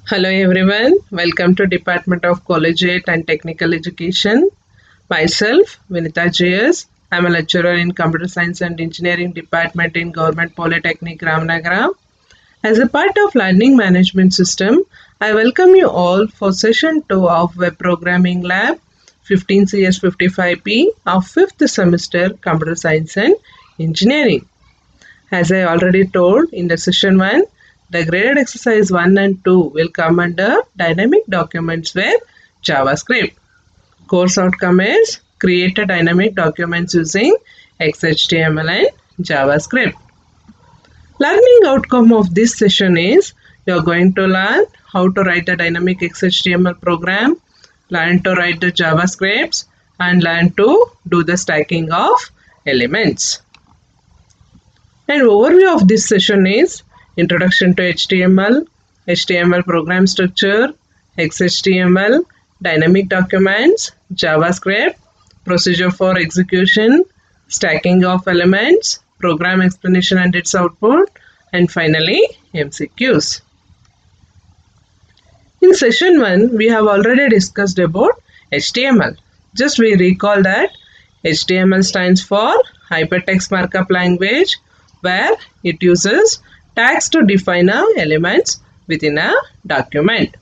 Hello everyone, welcome to Department of Collegiate and Technical Education. Myself, Vinita JS. I'm a lecturer in Computer Science and Engineering Department in Government Polytechnic Ramnagara. As a part of Learning Management System, I welcome you all for session 2 of Web Programming Lab 15 CS 55P of 5th semester Computer Science and Engineering. As I already told in the session 1, the graded exercise 1 and 2 will come under dynamic documents with JavaScript. Course outcome is create a dynamic documents using XHTML and JavaScript. Learning outcome of this session is you are going to learn how to write a dynamic XHTML program, learn to write the JavaScripts, and learn to do the stacking of elements. An overview of this session is Introduction to HTML, HTML program structure, XHTML, dynamic documents, JavaScript, procedure for execution, stacking of elements, program explanation and its output, and finally MCQs. In session 1, we have already discussed about HTML. Just we recall that HTML stands for Hypertext Markup Language, where it uses tags to define elements within a document.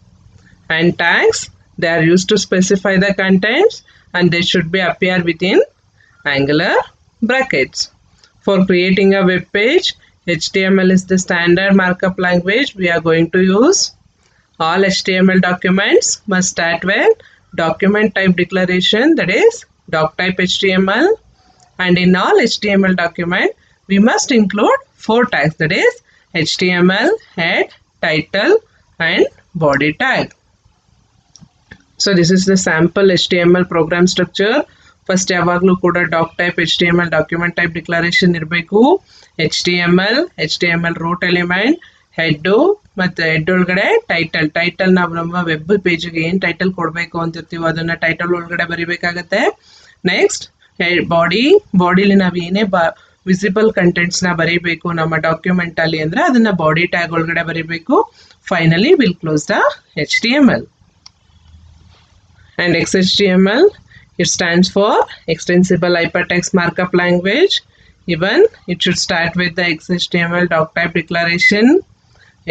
And tags, they are used to specify the contents and they should be appear within angular brackets. For creating a web page, HTML is the standard markup language we are going to use. All HTML documents must start with document type declaration, that is doc type HTML, and in all HTML document we must include 4 tags, that is HTML, head, title and body tag. So this is the sample HTML program structure. First ಯಾವಾಗಲೂ ಕೂಡ doc type HTML document type declaration ಇರಬೇಕು. HTML root element, head ಮತ್ತೆ head ಒಳಗಡೆ title ನಾವು ನಮ್ಮ web ಪೇಜ್ಗೆ ಏನು title ಕೊಡಬೇಕು ಅಂತಿರ್ತೀವೋ ಅದನ್ನ ಟೈಟಲ್ ಒಳಗಡೆ ಬರಿಬೇಕಾಗತ್ತೆ. ನೆಕ್ಸ್ಟ್ ಬಾಡಿಲಿ ನಾವು ಏನೇ ವಿಸಿಬಲ್ ಕಂಟೆಂಟ್ಸ್ನ ಬರೀಬೇಕು ನಮ್ಮ ಡಾಕ್ಯುಮೆಂಟ್ ಅಲ್ಲಿ ಅಂದ್ರೆ ಅದನ್ನ ಬಾಡಿ ಟ್ಯಾಗ್ ಒಳಗಡೆ ಬರೀಬೇಕು. Finally will close the HTML. And XHTML, it stands for Extensible Hypertext Markup Language. Even it should start with the XHTML doc type declaration.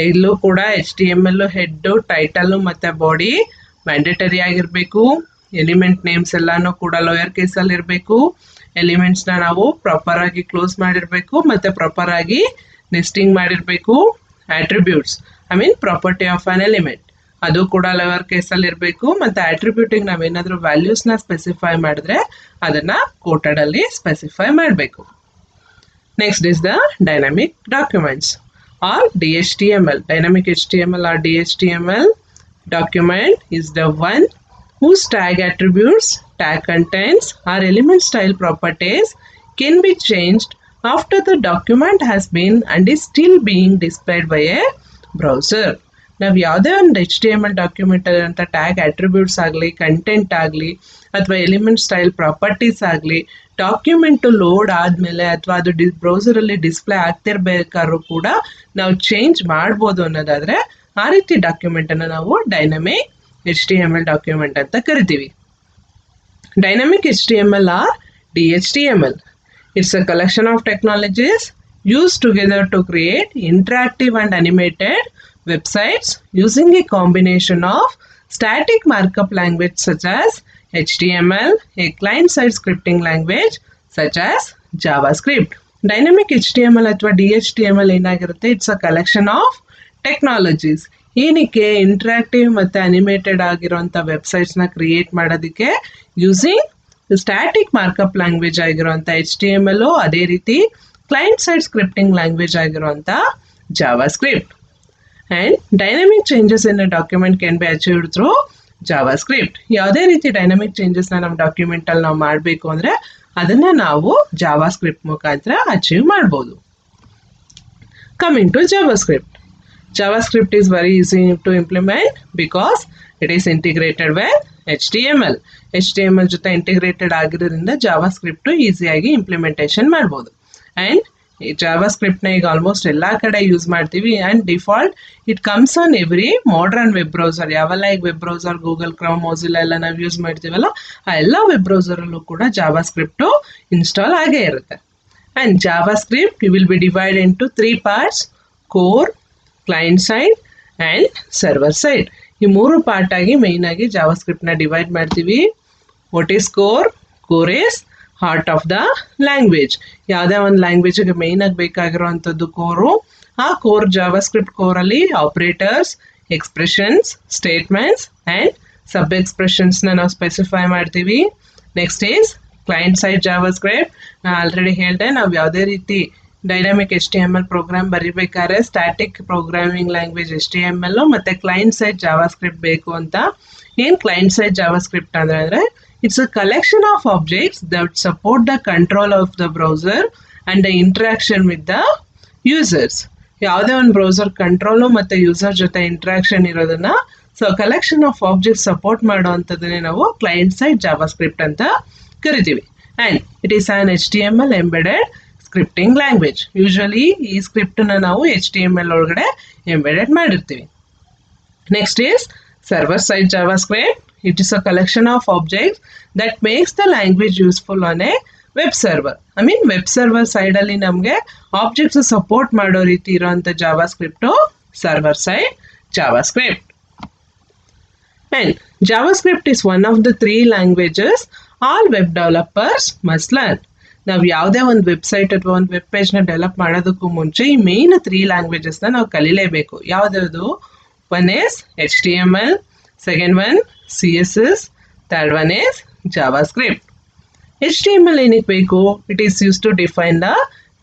ಇಲ್ಲೂ ಕೂಡ HTML ಹೆಡ್ ಟೈಟಲ್ ಮತ್ತೆ ಬಾಡಿ ಮ್ಯಾಂಡೇಟರಿ ಆಗಿರಬೇಕು. Element names ಎಲ್ಲಾನು ಕೂಡ lower case ಅಲ್ಲಿ ಇರಬೇಕು. ಎಲಿಮೆಂಟ್ಸ್ನ ನಾವು proper ಆಗಿ ಕ್ಲೋಸ್ ಮಾಡಿರಬೇಕು ಮತ್ತೆ ಪ್ರಾಪರ್ ಆಗಿ ನೆಸ್ಟಿಂಗ್ ಮಾಡಿರಬೇಕು. Attributes property of an element ಅದು ಕೂಡ ಲೋಯರ್ ಕೇಸ್ ಅಲ್ಲಿ ಇರಬೇಕು. ಮತ್ತೆ ಆಟ್ರಿಬ್ಯೂಟಿಗೆ ನಾವೇನಾದ್ರೂ ವ್ಯಾಲ್ಯೂಸ್ನ ಸ್ಪೆಸಿಫೈ ಮಾಡಿದ್ರೆ ಅದನ್ನ ಕೋಟೆಡ್ ಅಲ್ಲಿ ಸ್ಪೆಸಿಫೈ ಮಾಡಬೇಕು. Next is the dynamic documents or DHTML. Dynamic HTML or DHTML document is the one whose tag attributes, tag contents or element style properties can be changed after the document has been and is still being displayed by a browser. ನಾವು ಯಾವುದೇ ಒಂದು HTML document ಅಂತ tag attributes ಆಗಲಿ, content ಆಗಲಿ ಅಥವಾ element style properties ಆಗಲಿ document load ಆದಮೇಲೆ ಅಥವಾ ಅದು ಬ್ರೌಸರಲ್ಲಿ ಡಿಸ್ಪ್ಲೇ ಆಗ್ತಿರ್ಬೇಕಾದ್ರೂ ಕೂಡ ನಾವು ಚೇಂಜ್ ಮಾಡ್ಬೋದು ಅನ್ನೋದಾದರೆ ಆ ರೀತಿ ಡಾಕ್ಯುಮೆಂಟನ್ನು ನಾವು ಡೈನಮಿಕ್ HTML ಡಾಕ್ಯುಮೆಂಟ್ ಅಂತ ಕರಿತೀವಿ. Dynamic HTML or DHTML. It's a collection of technologies used together to create interactive and animated websites using a combination of static markup language such as HTML, a client-side scripting language such as JavaScript. Dynamic HTML ಅಥವಾ DHTML ಏನಾಗಿರುತ್ತೆ, it's a collection of technologies. ಏನಕ್ಕೆ interactive ಮತ್ತು animated ಆಗಿರೋಂಥ ವೆಬ್ಸೈಟ್ಸ್ನ create ಮಾಡೋದಕ್ಕೆ using static markup language ಆಗಿರೋಂಥ HTML, ಅದೇ ರೀತಿ ಕ್ಲೈಂಟ್ ಸೈಡ್ ಸ್ಕ್ರಿಪ್ಟಿಂಗ್ ಲ್ಯಾಂಗ್ವೇಜ್ ಆಗಿರೋಂಥ JavaScript. And dynamic changes in a document can be achieved through JavaScript. ಯಾವುದೇ ರೀತಿ ಡೈನಮಿಕ್ ಚೇಂಜಸ್ನ ನಮ್ಮ ಡಾಕ್ಯುಮೆಂಟಲ್ಲಿ ನಾವು ಮಾಡಬೇಕು ಅಂದರೆ ಅದನ್ನು ನಾವು JavaScript ಮುಖಾಂತರ ಅಚೀವ್ ಮಾಡ್ಬೋದು. Coming to JavaScript. JavaScript is very easy to implement because it is integrated with HTML. HTML ಜೊತೆ ಇಂಟಿಗ್ರೇಟೆಡ್ ಆಗಿರೋದ್ರಿಂದ JavaScript ಈಸಿಯಾಗಿ ಇಂಪ್ಲಿಮೆಂಟೇಷನ್ ಮಾಡ್ಬೋದು. ಆ್ಯಂಡ್ ಜಾವಾ ಸ್ಕ್ರಿಪ್ಟ್ನ ಈಗ ಆಲ್ಮೋಸ್ಟ್ ಎಲ್ಲ ಕಡೆ ಯೂಸ್ ಮಾಡ್ತೀವಿ and default it comes on every modern web browser. ಯಾವೆಲ್ಲ ಈಗ web browser Google Chrome Mozilla ಎಲ್ಲ ನಾವು ಯೂಸ್ ಮಾಡ್ತೀವಲ್ಲ ಆ ಎಲ್ಲ ವೆಬ್ ಬ್ರೌಸರಲ್ಲೂ ಕೂಡ ಜಾವಾ ಸ್ಕ್ರಿಪ್ಟು ಇನ್ಸ್ಟಾಲ್ ಆಗೇ ಇರುತ್ತೆ. ಆ್ಯಂಡ್ ಜಾವಾ ಸ್ಕ್ರಿಪ್ಟ್ ಯು will be divide into 3 parts: core, client side and server side. ಈ 3 ಪಾರ್ಟ್ ಆಗಿ ಮೇಯ್ನ್ ಆಗಿ ಜಾವಾ ಸ್ಕ್ರಿಪ್ಟ್ನ ಡಿವೈಡ್ ಮಾಡ್ತೀವಿ. What is core? Core is heart of the language. ಯಾವುದೇ ಒಂದು ಲ್ಯಾಂಗ್ವೇಜಿಗೆ ಮೇಯ್ನಾಗಿ ಬೇಕಾಗಿರೋವಂಥದ್ದು ಕೋರು. ಆ ಕೋರ್ ಜಾವಾ ಸ್ಕ್ರಿಪ್ಟ್ ಕೋರಲ್ಲಿ ಆಪ್ರೇಟರ್ಸ್, ಎಕ್ಸ್ಪ್ರೆಷನ್ಸ್, ಸ್ಟೇಟ್ಮೆಂಟ್ಸ್ ಆ್ಯಂಡ್ ಸಬ್ ಎಕ್ಸ್ಪ್ರೆಷನ್ಸ್ನ ನಾವು ಸ್ಪೆಸಿಫೈ ಮಾಡ್ತೀವಿ. Next is client side JavaScript. ನಾನು ಆಲ್ರೆಡಿ ಹೇಳಿದೆ, ನಾವು ಯಾವುದೇ ರೀತಿ ಡೈನಾಮಿಕ್ HTML ಪ್ರೋಗ್ರಾಮ್ ಬರಿಬೇಕಾದ್ರೆ ಸ್ಟ್ಯಾಟಿಕ್ ಪ್ರೋಗ್ರಾಮಿಂಗ್ ಲ್ಯಾಂಗ್ವೇಜ್ HTML ಮತ್ತು ಕ್ಲೈಂಟ್ ಸೈಡ್ ಜಾವಾ ಸ್ಕ್ರಿಪ್ಟ್ ಬೇಕು ಅಂತ. ಏನು ಕ್ಲೈಂಟ್ ಸೈಡ್ ಜಾವಾ ಸ್ಕ್ರಿಪ್ಟ್ ಅಂದರೆ it's a collection of objects that support the control of the browser and the interaction with the users. ಯಾವುದೇ ಒಂದು browser control ಮತ್ತು user ಜೊತೆ interaction ಇರೋದನ್ನ ಕಲೆಕ್ಷನ್ ಆಫ್ ಆಬ್ಜೆಕ್ಟ್ಸ್ ಸಪೋರ್ಟ್ ಮಾಡೋವಂಥದ್ದನ್ನೇ ನಾವು ಕ್ಲೈಂಟ್ ಸೈಡ್ ಜಾವಾ ಸ್ಕ್ರಿಪ್ಟ್ ಅಂತ ಕರಿತೀವಿ. And it is on HTML embedded scripting language. Usually ಈ ಸ್ಕ್ರಿಪ್ಟನ್ನ ನಾವು HTML ಒಳಗಡೆ ಎಂಬೆಡೆಡ್ ಮಾಡಿರ್ತೀವಿ. Next is server side Java script. It is a collection of objects that makes the language useful on a web server. Web server ಸೈಡಲ್ಲಿ ನಮಗೆ objects support ಮಾಡೋ ರೀತಿ ಇರೋಂಥ Java script server side Java script. And Java script is one of the 3 languages all web developers must learn. ನಾವು ಯಾವುದೇ ಒಂದು website ಅಥವಾ ಒಂದು ವೆಬ್ ಪೇಜ್ನ ಡೆವಲಪ್ ಮಾಡೋದಕ್ಕೂ ಮುಂಚೆ ಈ ಮೇನ್ 3 ಲ್ಯಾಂಗ್ವೇಜಸ್ನ ನಾವು ಕಲಿಲೇಬೇಕು. ಯಾವುದ್ಯಾವುದು? One is HTML, second one CSS, third one is JavaScript. HTML ಏನಕ್ಕೆ ಬೇಕು? It is use to define the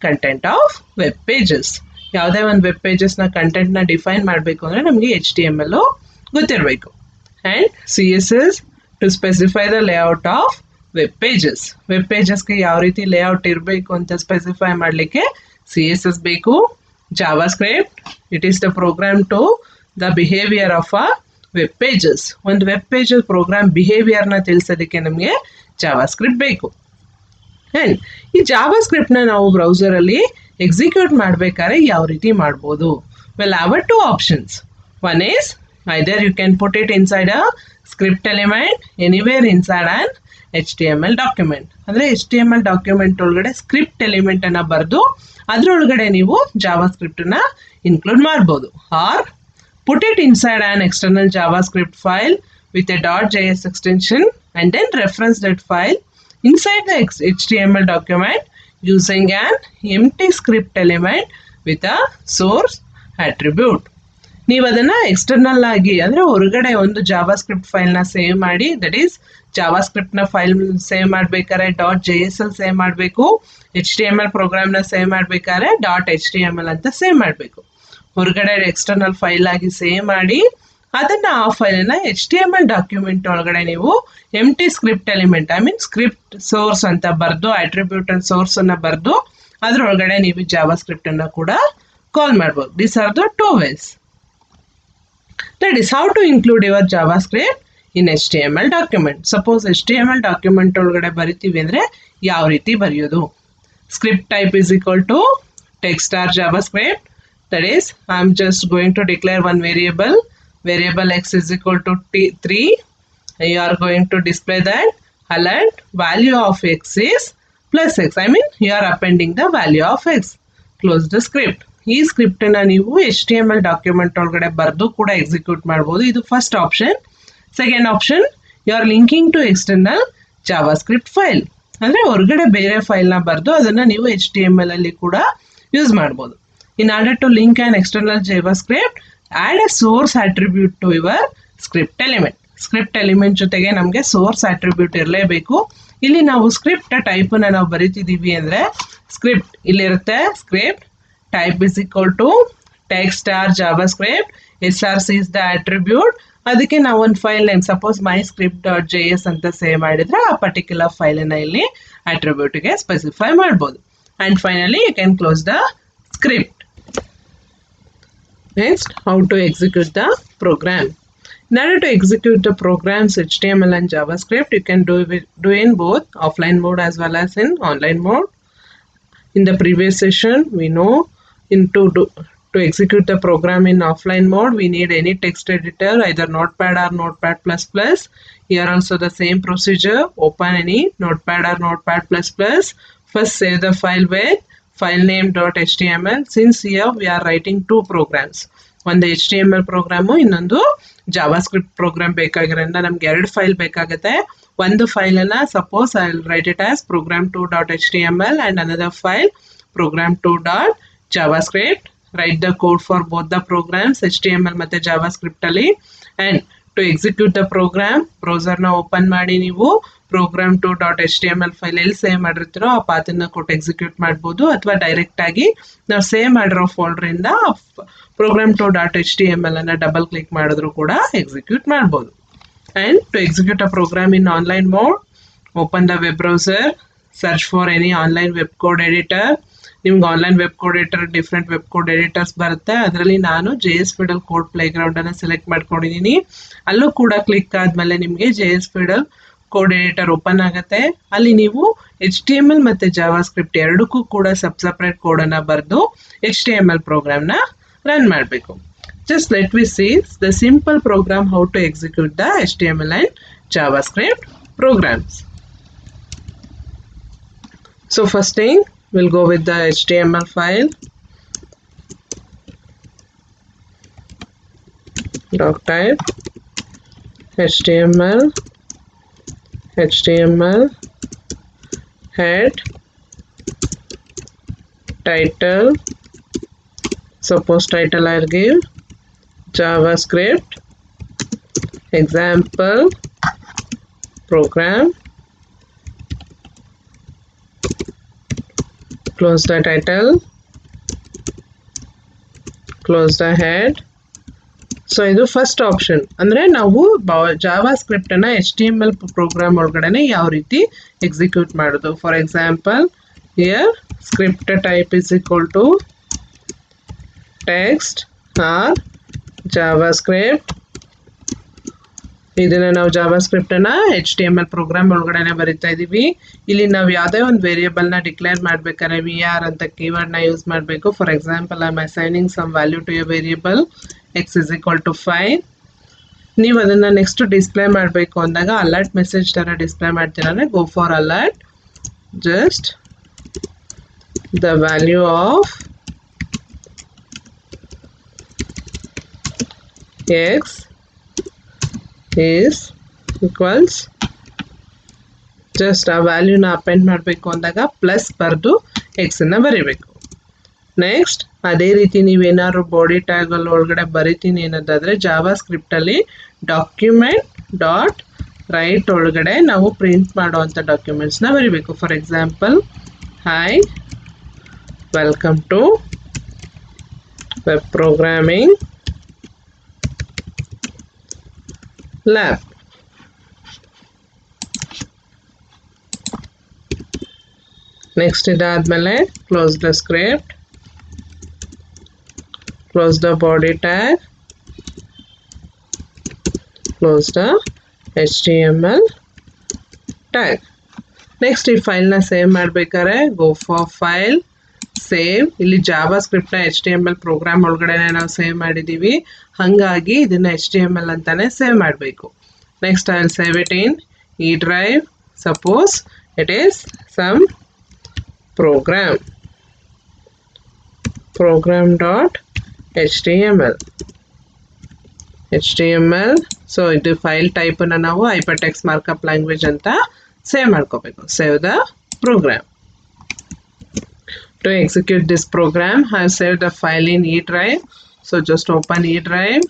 content of web pages. ಯಾವುದೇ ಒಂದು ವೆಬ್ ಪೇಜಸ್ನ ಕಂಟೆಂಟ್ನ ಡಿಫೈನ್ ಮಾಡಬೇಕು ಅಂದರೆ ನಮಗೆ HTML ಗೊತ್ತಿರಬೇಕು. And CSS to specify the layout of web pages. Web ಪೇಜಸ್ಗೆ ಯಾವ ರೀತಿ ಲೇಔಟ್ ಇರಬೇಕು ಅಂತ ಸ್ಪೆಸಿಫೈ ಮಾಡಲಿಕ್ಕೆ CSS ಬೇಕು. JavaScript, it is the program to the behaviour of a web pages. ಒಂದು ವೆಬ್ ಪೇಜಸ್ ಪ್ರೋಗ್ರಾಮ್ ಬಿಹೇವಿಯರ್ನ ತಿಳಿಸೋದಕ್ಕೆ ನಮಗೆ ಜಾವಾ ಸ್ಕ್ರಿಪ್ಟ್ ಬೇಕು. ಆ್ಯಂಡ್ ಈ ಜಾವಾ ಸ್ಕ್ರಿಪ್ಟ್ನ ನಾವು ಬ್ರೌಸರಲ್ಲಿ ಎಕ್ಸಿಕ್ಯೂಟ್ ಮಾಡಬೇಕಾದ್ರೆ ಯಾವ ರೀತಿ ಮಾಡ್ಬೋದು? Well, our 2 options. One is either you can put it inside a script element, anywhere inside an HTML document. ಅಂದರೆ HTML ಡಾಕ್ಯುಮೆಂಟ್ ಒಳಗಡೆ ಸ್ಕ್ರಿಪ್ಟ್ ಎಲಿಮೆಂಟನ್ನು ಬರೆದು ಅದರೊಳಗಡೆ ನೀವು ಜಾವಾ ಸ್ಕ್ರಿಪ್ಟನ್ನು ಇನ್ಕ್ಲೂಡ್ ಮಾಡ್ಬೋದು. R put it inside an external JavaScript file with a .js extension and then reference that file inside the HTML document using an empty script element with a source attribute. ನೀವು ಅದನ್ನು external ಆಗಿ ಅಂದರೆ ಹೊರಗಡೆ ಒಂದು JavaScript ಫೈಲ್ನ save ಮಾಡಿ, that is ಜಾವಾ ಸ್ಕ್ರಿಪ್ಟ್ನ ಫೈಲ್ ಸೇವ್ ಮಾಡಬೇಕಾದ್ರೆ .js ಅಲ್ಲಿ ಸೇವ್ ಮಾಡಬೇಕು. HTML ಪ್ರೋಗ್ರಾಮ್ನ ಸೇವ್ ಮಾಡಬೇಕಾದ್ರೆ .html ಅಂತ ಸೇವ್ ಮಾಡಬೇಕು. ಹೊರಗಡೆ ಎಕ್ಸ್ಟರ್ನಲ್ ಫೈಲ್ ಆಗಿ ಸೇವ್ ಮಾಡಿ ಅದನ್ನು ಆ ಫೈಲನ್ನು HTML ಡಾಕ್ಯುಮೆಂಟ್ ಒಳಗಡೆ ನೀವು ಎಂಟಿ ಸ್ಕ್ರಿಪ್ಟ್ ಎಲಿಮೆಂಟ್ ಸ್ಕ್ರಿಪ್ಟ್ ಸೋರ್ಸ್ ಅಂತ ಬರೆದು ಅಟ್ರಿಬ್ಯೂಟ್ ಅಂಡ್ ಸೋರ್ಸನ್ನು ಬರೆದು ಅದರೊಳಗಡೆ ನೀವು ಜಾವಾ ಸ್ಕ್ರಿಪ್ಟನ್ನು ಕೂಡ ಕಾಲ್ ಮಾಡ್ಬೋದು. These are the 2 ways. That is how to include your JavaScript in HTML document. Suppose HTML document ಒಳಗಡೆ ಬರಿತೀವಿ ಅಂದರೆ ಯಾವ ರೀತಿ ಬರೆಯೋದು? Script type is equal to text or JavaScript. That is, I am just going to declare one variable x is equal to 3. You are going to display that alert value of x is plus x. You are appending the value of x. Close the script. ಈ ಸ್ಕ್ರಿಪ್ಟನ್ನು ನೀವು HTML document ಒಳಗಡೆ ಬರೆದು ಕೂಡ execute ಮಾಡ್ಬೋದು. ಇದು first option. Second option, you are linking to external JavaScript file. ಅಂದರೆ ಹೊರಗಡೆ ಬೇರೆ ಫೈಲ್ನ ಬರೆದು ಅದನ್ನು ನೀವು HTML ಅಲ್ಲಿ ಕೂಡ ಯೂಸ್ ಮಾಡ್ಬೋದು. In order to link an external JavaScript, add a source attribute to your script element. Script element ಜೊತೆಗೆ ನಮಗೆ source attribute ಇರಲೇಬೇಕು. ಇಲ್ಲಿ ನಾವು ಸ್ಕ್ರಿಪ್ಟ್ ಟೈಪನ್ನು ನಾವು ಬರೀತಿದ್ದೀವಿ ಅಂದರೆ ಸ್ಕ್ರಿಪ್ಟ್ ಇಲ್ಲಿರುತ್ತೆ. Script type is equal to text or JavaScript. SRC is the attribute. ಅದಕ್ಕೆ ನಾವು ಒಂದು ಫೈಲ್ ನೇಮ್ ಸಪೋಸ್ myscript.js ಅಂತ ಸೇವ್ ಮಾಡಿದರೆ ಆ ಪರ್ಟಿಕ್ಯುಲರ್ ಫೈಲನ್ನು ಇಲ್ಲಿ ಅಟ್ರಿಬ್ಯೂಟ್ಗೆ ಸ್ಪೆಸಿಫೈ ಮಾಡ್ಬೋದು. And finally you can close the script. Next, how to execute the program. In order to execute the programs HTML and JavaScript, you can do in both offline mode as well as in online mode. In the previous session, we know to execute the program in offline mode, we need any text editor, either Notepad or Notepad++. Here also the same procedure, open any Notepad or Notepad++. First save the file with filename.html. Since here we are writing two programs, ಒಂದು HTML program, ಇನ್ನೊಂದು JavaScript program ಬೇಕಾಗಿರೋದ್ರಿಂದ ನಮ್ಗೆ ಎರಡು file ಬೇಕಾಗುತ್ತೆ. ಒಂದು ಫೈಲನ್ನು suppose I will write it as program2.html and another file program2.javascript. Write the code for both the programs, HTML ಮತ್ತು JavaScript ಅಲ್ಲಿ. and to execute the program, ಬ್ರೌಸರ್ನ ಓಪನ್ ಮಾಡಿ ನೀವು program2.html ಫೈಲ್ ಎಲ್ಲಿ ಸೇವ್ ಮಾಡಿರ್ತೀರೋ ಆ ಪಾತನ್ನ ಕೊಟ್ಟು ಎಕ್ಸಿಕ್ಯೂಟ್ ಮಾಡ್ಬೋದು, ಅಥವಾ ಡೈರೆಕ್ಟ್ ಆಗಿ ನಾವು ಸೇವ್ ಮಾಡಿರೋ ಫೋಲ್ಡರಿಂದ program2.html ಅನ್ನ ಡಬಲ್ ಕ್ಲಿಕ್ ಮಾಡಿದ್ರು ಕೂಡ ಎಕ್ಸಿಕ್ಯೂಟ್ ಮಾಡ್ಬೋದು. And to execute a program in online mode, open the web browser, search for any online web code editor. ನಿಮ್ಗೆ online web code editor, different web code editors ಬರುತ್ತೆ. ಅದರಲ್ಲಿ ನಾನು JSFiddle code ಪ್ಲೇಗ್ರೌಂಡನ್ನು select ಮಾಡ್ಕೊಂಡಿದ್ದೀನಿ. ಅಲ್ಲೂ ಕೂಡ click ಆದಮೇಲೆ ನಿಮಗೆ JSFiddle code editor open ಆಗುತ್ತೆ. ಅಲ್ಲಿ ನೀವು HTML ಮತ್ತು ಜಾವಾಸ್ಕ್ರಿಪ್ಟ್ ಎರಡಕ್ಕೂ ಕೂಡ ಸಪ್ರೇಟ್ ಕೋಡನ್ನು ಬರೆದು HTML ಪ್ರೋಗ್ರಾಮ್ನ ರನ್ ಮಾಡಬೇಕು. Just let me see the simple program how to execute the HTML and JavaScript programs. So first thing, we'll go with the HTML file. Doc type HTML head title. Suppose title I'll give JavaScript example program. Close the title, close the head. So ಇದು first option. ಅಂದರೆ ನಾವು ಜಾವಾಸ್ಕ್ರಿಪ್ಟನ್ನು HTML program ಒಳಗಡೆ ಯಾವ ರೀತಿ execute ಮಾಡೋದು. For example here script type is equal to text or JavaScript. ಇದನ್ನು ನಾವು ಜಾವಾಸ್ಕ್ರಿಪ್ಟನ್ನು HTML program ಒಳಗಡೆ ಬರಿತಾ ಇದ್ದೀವಿ. ಇಲ್ಲಿ ನಾವು ಯಾವುದೇ ಒಂದು ವೇರಿಯೇಬಲ್ನ ಡಿಕ್ಲೇರ್ ಮಾಡಬೇಕಾದ್ರೆ VR ಅಂತ ಕೀವರ್ಡ್ನ ಯೂಸ್ ಮಾಡಬೇಕು. For example I am assigning some value to a variable x is equal to 5. ನೀವು ಅದನ್ನು ನೆಕ್ಸ್ಟ್ ಡಿಸ್ಪ್ಲೇ ಮಾಡಬೇಕು ಅಂದಾಗ ಅಲರ್ಟ್ ಮೆಸೇಜ್ ಥರ ಡಿಸ್ಪ್ಲೇ ಮಾಡ್ತೀರಾ. Go for alert, just the value of x is equals, just ಆ ವ್ಯಾಲ್ಯೂನ append ಮಾಡಬೇಕು ಅಂದಾಗ plus ಬರೆದು ಎಕ್ಸನ್ನು ಬರೀಬೇಕು. ನೆಕ್ಸ್ಟ್ ಅದೇ ರೀತಿ ನೀವೇನಾದ್ರು ಬಾಡಿ ಟ್ಯಾಗಲ್ಲಿ ಒಳಗಡೆ ಬರಿತೀನಿ ಅನ್ನೋದಾದರೆ ಜಾವಾಸ್ಕ್ರಿಪ್ಟಲ್ಲಿ ಡಾಕ್ಯುಮೆಂಟ್ ಡಾಟ್ ರೈಟ್ ಒಳಗಡೆ ನಾವು ಪ್ರಿಂಟ್ ಮಾಡೋವಂಥ ಡಾಕ್ಯುಮೆಂಟ್ಸ್ನ ಬರೀಬೇಕು. For example hi welcome to web programming lab. Next ಇದಾದಮೇಲೆ close the script, close the body tag, close the HTML tag. Next ಈ ಫೈಲ್ನ ಸೇವ್ ಮಾಡಬೇಕಾದ್ರೆ ಗೋ ಫಾರ್ ಫೈಲ್, ಸೇವ್. ಇಲ್ಲಿ ಜಾವಾಸ್ಕ್ರಿಪ್ಟ್ನ HTML ಪ್ರೋಗ್ರಾಮ್ ಒಳಗಡೆ ನಾವು ಸೇವ್ ಮಾಡಿದ್ದೀವಿ, ಹಾಗಾಗಿ ಇದನ್ನು HTML ಅಂತಾನೆ ಸೇವ್ ಮಾಡಬೇಕು. Next I will save it in E drive. Suppose it is some program.html. So ಇದು ಫೈಲ್ ಟೈಪನ್ನು ನಾವು ಹೈಪರ್ಟೆಕ್ಸ್ಟ್ ಮಾರ್ಕಪ್ ಲ್ಯಾಂಗ್ವೇಜ್ ಅಂತ ಸೇವ್ ಮಾಡ್ಕೋಬೇಕು. Save the program. To execute this program I save the file in E drive. So just open E drive.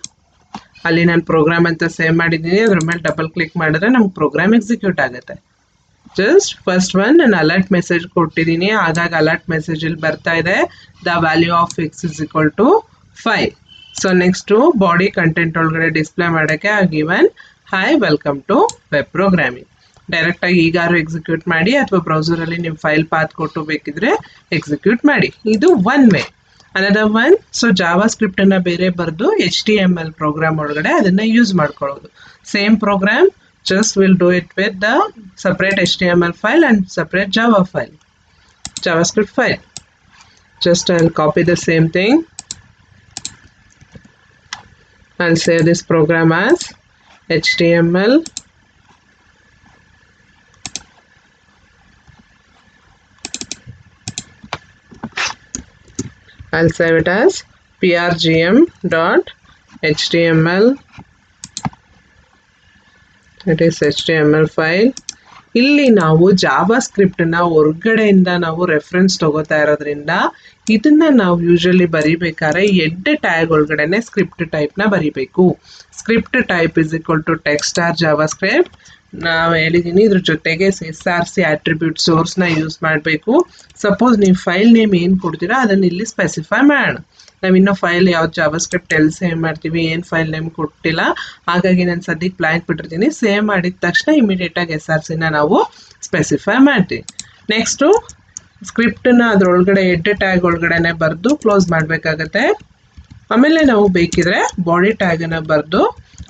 ಅಲ್ಲಿ ನಾನು program ಅಂತ save ಮಾಡಿದ್ದೀನಿ, ಅದ್ರ ಮೇಲೆ ಡಬಲ್ ಕ್ಲಿಕ್ ಮಾಡಿದ್ರೆ ನಮ್ಗೆ ಪ್ರೋಗ್ರಾಮ್ ಎಕ್ಸಿಕ್ಯೂಟ್ ಆಗುತ್ತೆ. ಜಸ್ಟ್ ಫಸ್ಟ್ ಒನ್ ನಾನು ಅಲರ್ಟ್ ಮೆಸೇಜ್ ಕೊಟ್ಟಿದ್ದೀನಿ, ಹಾಗಾಗಿ ಅಲರ್ಟ್ ಮೆಸೇಜ್ ಇಲ್ಲಿ ಬರ್ತಾ ಇದೆ, the value of x is equal to 5. So next body content ಒಳಗಡೆ ಡಿಸ್ಪ್ಲೇ ಮಾಡೋಕ್ಕೆ ಆ given hi welcome to web programming ಡೈರೆಕ್ಟಾಗಿ ಈಗಾರು ಎಕ್ಸಿಕ್ಯೂಟ್ ಮಾಡಿ, ಅಥವಾ ಬ್ರೌಸರಲ್ಲಿ ನೀವು ಫೈಲ್ ಪಾತ್ ಕೊಟ್ಟು ಬೇಕಿದ್ರೆ ಎಕ್ಸಿಕ್ಯೂಟ್ ಮಾಡಿ. ಇದು one way. Another one, so ಜಾವಾಸ್ಕ್ರಿಪ್ಟನ್ನು ಬೇರೆ ಬರೆದು HTML ಪ್ರೋಗ್ರಾಮ್ ಒಳಗಡೆ ಅದನ್ನು ಯೂಸ್ ಮಾಡ್ಕೊಳ್ಳೋದು. Same program, just we'll do it with the separate HTML file and separate JavaScript file. Just I'll copy the same thing. I'll save this program as HTML. I'll save it as prgm.html. It is HTML file. ಇಲ್ಲಿ ನಾವು Java ಸ್ಕ್ರಿಪ್ಟನ್ನ ಹೊರಗಡೆಯಿಂದ ನಾವು reference ತಗೋತಾ ಇರೋದ್ರಿಂದ ಇದನ್ನ ನಾವು usually ಬರಿಬೇಕಾದ್ರೆ head tag ಒಳಗಡೆನೆ ಸ್ಕ್ರಿಪ್ಟ್ ಟೈಪ್ನ ಬರಿಬೇಕು. Script type is equal to text or JavaScript. ನಾವು ಹೇಳಿದ್ದೀನಿ ಇದ್ರ ಜೊತೆಗೆ SRC ಆಟ್ರಿಬ್ಯೂಟ್ ಸೋರ್ಸ್ನ ಯೂಸ್ ಮಾಡಬೇಕು. ಸಪೋಸ್ ನೀವು ಫೈಲ್ ನೇಮ್ ಏನು ಕೊಡ್ತೀರಾ ಅದನ್ನು ಇಲ್ಲಿ ಸ್ಪೆಸಿಫೈ ಮಾಡೋಣ. ನಾವಿನ್ನೂ ಫೈಲ್ ಯಾವ್ದು ಜಾವಾ ಸ್ಕ್ರಿಪ್ಟ್ ಎಲ್ಲಿ ಸೇವ್ ಮಾಡ್ತೀವಿ, ಏನು ಫೈಲ್ ನೇಮ್ ಕೊಟ್ಟಿಲ್ಲ, ಹಾಗಾಗಿ ನಾನು ಸದ್ಯಕ್ಕೆ ಬ್ಲ್ಯಾಂಕ್ ಬಿಟ್ಟಿರ್ತೀನಿ. ಸೇವ್ ಮಾಡಿದ ತಕ್ಷಣ ಇಮಿಡಿಯೇಟಾಗಿ SRCನ ನಾವು ಸ್ಪೆಸಿಫೈ ಮಾಡ್ತೀವಿ. ನೆಕ್ಸ್ಟು ಸ್ಕ್ರಿಪ್ಟನ್ನ ಅದರೊಳಗಡೆ ಹೆಡ್ ಟ್ಯಾಗ್ ಒಳಗಡೆನೆ ಬರೆದು ಕ್ಲೋಸ್ ಮಾಡಬೇಕಾಗತ್ತೆ. ಆಮೇಲೆ ನಾವು ಬೇಕಿದ್ರೆ ಬಾಡಿ ಟ್ಯಾಗನ್ನು ಬರೆದು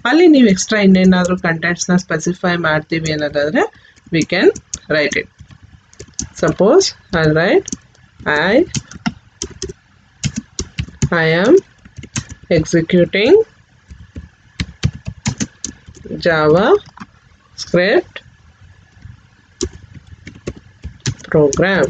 ಅಲ್ಲಿ ನೀವು ಎಕ್ಸ್ಟ್ರಾ ಇನ್ನೇನಾದರೂ ಕಂಟೆಂಟ್ಸ್ನ ಸ್ಪೆಸಿಫೈ ಮಾಡ್ತೀವಿ ಅನ್ನೋದಾದರೆ we can write it. Suppose I right I am executing JavaScript program.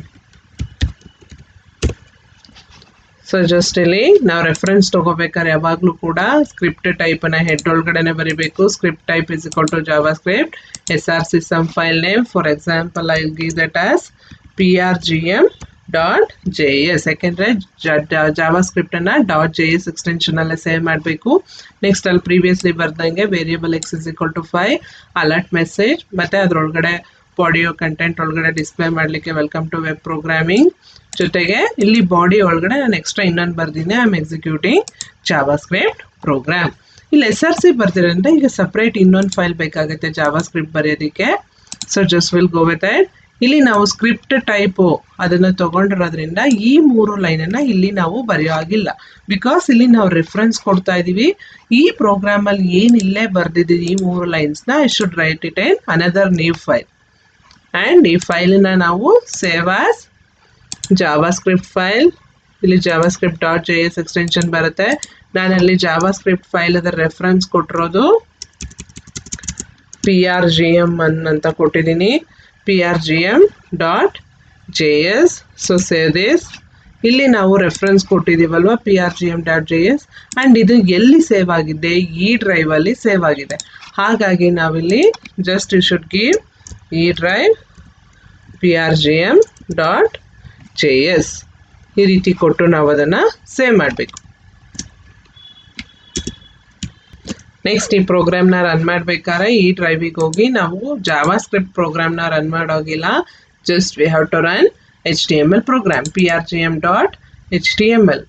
So just ಇಲ್ಲಿ ನಾವು ರೆಫರೆನ್ಸ್ ತಗೋಬೇಕಾದ್ರೆ ಯಾವಾಗಲೂ ಕೂಡ ಸ್ಕ್ರಿಪ್ಟ್ ಟೈಪನ್ನು ಹೆಡ್ ಒಳಗಡೆನೆ ಬರೀಬೇಕು. Script type is equal to JavaScript SRC some file name. For example I give that as prgm.js. ಯಾಕೆಂದರೆ ಜಾವಾ ಸ್ಕ್ರಿಪ್ಟನ್ನು .js ಎಕ್ಸ್ಟೆನ್ಷನಲ್ಲೇ ಸೇವ್ ಮಾಡಬೇಕು. ನೆಕ್ಸ್ಟ್ ಅಲ್ಲಿ ಪ್ರೀವಿಯಸ್ಲಿ ಬರ್ದಂಗೆ variable x is equal to 5 alert message ಮತ್ತು ಅದರೊಳಗಡೆ ಬಾಡಿಯೋ ಕಂಟೆಂಟ್ ಒಳಗಡೆ ಡಿಸ್ಪ್ಲೇ ಮಾಡಲಿಕ್ಕೆ ವೆಲ್ಕಮ್ ಟು ವೆಬ್ ಪ್ರೋಗ್ರಾಮಿಂಗ್. ಜೊತೆಗೆ ಇಲ್ಲಿ ಬಾಡಿ ಒಳಗಡೆ ನಾನು ಎಕ್ಸ್ಟ್ರಾ ಇನ್ನೊಂದು ಬರ್ದಿನಿ, I am executing JavaScript program. ಇಲ್ಲಿ SRC ಬರ್ದಿರೋದ್ರಿಂದ ಈಗ ಸಪ್ರೇಟ್ ಇನ್ನೊಂದು ಫೈಲ್ ಬೇಕಾಗುತ್ತೆ ಜಾವಾ ಸ್ಕ್ರಿಪ್ಟ್ ಬರೆಯೋದಕ್ಕೆ. So just will go with it. ಇಲ್ಲಿ ನಾವು ಸ್ಕ್ರಿಪ್ಟ್ ಟೈಪು ಅದನ್ನು ತೊಗೊಂಡಿರೋದ್ರಿಂದ ಈ 3 ಲೈನನ್ನು ಇಲ್ಲಿ ನಾವು ಬರೆಯೋ ಆಗಿಲ್ಲ. ಬಿಕಾಸ್ ಇಲ್ಲಿ ನಾವು ರೆಫರೆನ್ಸ್ ಕೊಡ್ತಾ ಇದ್ದೀವಿ. ಈ ಪ್ರೋಗ್ರಾಮಲ್ಲಿ ಏನು ಇಲ್ಲೇ ಬರೆದಿದ್ದೀವಿ ಈ 3 ಲೈನ್ಸ್ನ I should write it in another new file. And ಈ ಫೈಲನ್ನ ನಾವು save as JavaScript file. ಇಲ್ಲಿ ಜಾವಾ ಸ್ಕ್ರಿಪ್ಟ್ .js ಎಕ್ಸ್ಟೆನ್ಷನ್ ಬರುತ್ತೆ. ನಾನಲ್ಲಿ ಜಾವಾ ಸ್ಕ್ರಿಪ್ಟ್ ಫೈಲ್ ಅದರ ರೆಫರೆನ್ಸ್ ಕೊಟ್ಟಿರೋದು prgm ಅಂತ ಕೊಟ್ಟಿದ್ದೀನಿ, prgm.js. So save this. ಇಲ್ಲಿ ನಾವು ರೆಫರೆನ್ಸ್ ಕೊಟ್ಟಿದ್ದೀವಲ್ವ prgm.js, ಆ್ಯಂಡ್ ಇದು ಎಲ್ಲಿ ಸೇವ್ ಆಗಿದೆ, ಈ ಡ್ರೈವಲ್ಲಿ ಸೇವ್ ಆಗಿದೆ. ಹಾಗಾಗಿ ನಾವಿಲ್ಲಿ ಜಸ್ಟ್ ಯು ಶುಡ್ ಗಿವ್ ಈ ಡ್ರೈವ್ prgm.js ಈ ರೀತಿ ಕೊಟ್ಟು ನಾವು ಅದನ್ನು ಸೇವ್ ಮಾಡಬೇಕು. ನೆಕ್ಸ್ಟ್ ಈ ಪ್ರೋಗ್ರಾಮ್ನ ರನ್ ಮಾಡಬೇಕಾದ್ರೆ ಈ ಡ್ರೈವಿಗೆ ಹೋಗಿ ನಾವು ಜಾವಾ ಸ್ಕ್ರಿಪ್ಟ್ ಪ್ರೋಗ್ರಾಮ್ನ ರನ್ ಮಾಡೋಗಿಲ್ಲ. Just we have to run HTML program prgm.html.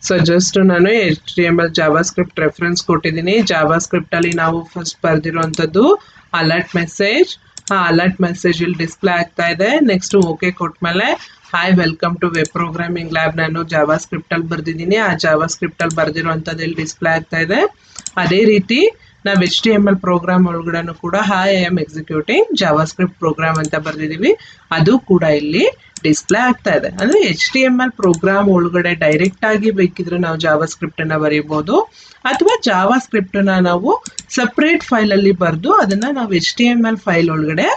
So just ನಾನು HTML ಜಾವಾ ಸ್ಕ್ರಿಪ್ಟ್ ರೆಫರೆನ್ಸ್ ಕೊಟ್ಟಿದ್ದೀನಿ. ಜಾವಾ ಸ್ಕ್ರಿಪ್ಟಲ್ಲಿ ನಾವು ಫಸ್ಟ್ ಬರೆದಿರೋವಂಥದ್ದು ಅಲರ್ಟ್ ಮೆಸೇಜ್. ಅಲರ್ಟ್ ಮೆಸೇಜ್ ಇಲ್ಲಿ ಡಿಸ್ಪ್ಲೇ ಆಗ್ತಾ ಇದೆ. ನೆಕ್ಸ್ಟ್ ಓಕೆ ಕೊಟ್ಮೇಲೆ hi welcome to web programming lab ನಾನು ಜಾವಾ ಸ್ಕ್ರಿಪ್ಟಲ್ಲಿ ಬರೆದಿದ್ದೀನಿ. ಆ ಜಾವಾ ಸ್ಕ್ರಿಪ್ಟಲ್ಲಿ ಬರೆದಿರೋವಂಥದ್ದು ಇಲ್ಲಿ ಡಿಸ್ಪ್ಲೇ ಆಗ್ತಾ ಇದೆ. ಅದೇ ರೀತಿ ನಾವು HTML ಪ್ರೋಗ್ರಾಮ್ ಒಳಗಡೆನೂ ಕೂಡ hi I am executing JavaScript program ಅಂತ ಬರೆದಿದ್ದೀವಿ. ಅದು ಕೂಡ ಇಲ್ಲಿ ಡಿಸ್ಪ್ಲೇ ಆಗ್ತಾ ಇದೆ. ಅಂದರೆ HTML ಪ್ರೋಗ್ರಾಮ್ ಒಳಗಡೆ ಡೈರೆಕ್ಟಾಗಿ ಬೇಕಿದ್ರೆ ನಾವು ಜಾವಾ ಸ್ಕ್ರಿಪ್ಟನ್ನು ಬರೀಬೋದು, ಅಥವಾ ಜಾವಾ ಸ್ಕ್ರಿಪ್ಟನ್ನು ನಾವು ಸಪ್ರೇಟ್ ಫೈಲಲ್ಲಿ ಬರೆದು ಅದನ್ನು ನಾವು HTML ಫೈಲ್ ಒಳಗಡೆ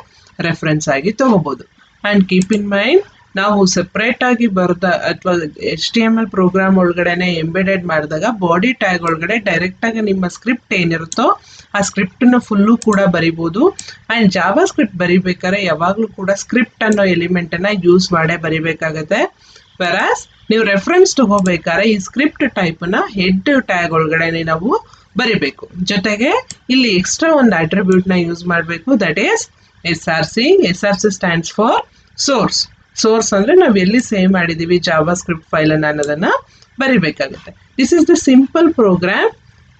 ರೆಫರೆನ್ಸ್ ಆಗಿ ತೊಗೋಬೋದು. ಆ್ಯಂಡ್ ಕೀಪ್ ಇನ್ ಮೈಂಡ್, ನಾವು ಸಪ್ರೇಟಾಗಿ ಬರೆದ ಅಥವಾ HTML ಪ್ರೋಗ್ರಾಮ್ ಒಳಗಡೆ ಎಂಬೆಡೆಡ್ ಮಾಡಿದಾಗ ಬಾಡಿ ಟ್ಯಾಗ್ ಒಳಗಡೆ ಡೈರೆಕ್ಟಾಗಿ ನಿಮ್ಮ ಸ್ಕ್ರಿಪ್ಟ್ ಏನಿರುತ್ತೋ ಆ ಸ್ಕ್ರಿಪ್ಟನ್ನು ಫುಲ್ಲು ಕೂಡ ಬರಿಬೋದು. ಆ್ಯಂಡ್ ಜಾವಾ ಸ್ಕ್ರಿಪ್ಟ್ ಬರಿಬೇಕಾದ್ರೆ ಯಾವಾಗಲೂ ಕೂಡ ಸ್ಕ್ರಿಪ್ಟ್ ಅನ್ನೋ ಎಲಿಮೆಂಟನ್ನು ಯೂಸ್ ಮಾಡೇ ಬರಿಬೇಕಾಗತ್ತೆ. ವೆರಾಸ್ ನೀವು ರೆಫರೆನ್ಸ್ ತಗೋಬೇಕಾದ್ರೆ ಈ ಸ್ಕ್ರಿಪ್ಟ್ ಟೈಪನ್ನು ಹೆಡ್ ಟ್ಯಾಗ್ ಒಳಗಡೆ ನಾವು ಬರಿಬೇಕು. ಜೊತೆಗೆ ಇಲ್ಲಿ ಎಕ್ಸ್ಟ್ರಾ ಒಂದು ಅಟ್ರಿಬ್ಯೂಟ್ನ ಯೂಸ್ ಮಾಡಬೇಕು, that is SRC. SRC stands for source. Source ಅಂದರೆ ನಾವು ಎಲ್ಲಿ ಸೇವ್ ಮಾಡಿದ್ದೀವಿ ಜಾವಾ ಸ್ಕ್ರಿಪ್ಟ್ ಫೈಲನ್ನು ಅನ್ನೋದನ್ನು ಬರಿಬೇಕಾಗುತ್ತೆ. This is the simple program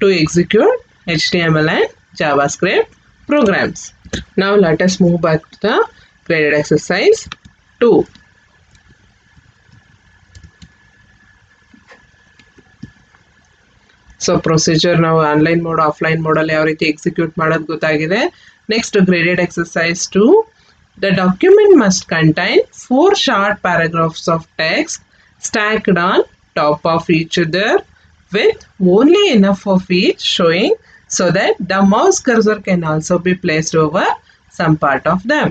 to execute HTML and JavaScript programs. Now let us move back to the graded exercise 2. So procedure ನಾವು online mode offline ಮೋಡಲ್ಲಿ ಯಾವ ರೀತಿ ಎಕ್ಸಿಕ್ಯೂಟ್ ಮಾಡೋದು ಗೊತ್ತಾಗಿದೆ. Next graded exercise 2. The document must contain 4 short paragraphs of text stacked on top of each other with only enough of each showing so that the mouse cursor can also be placed over some part of them.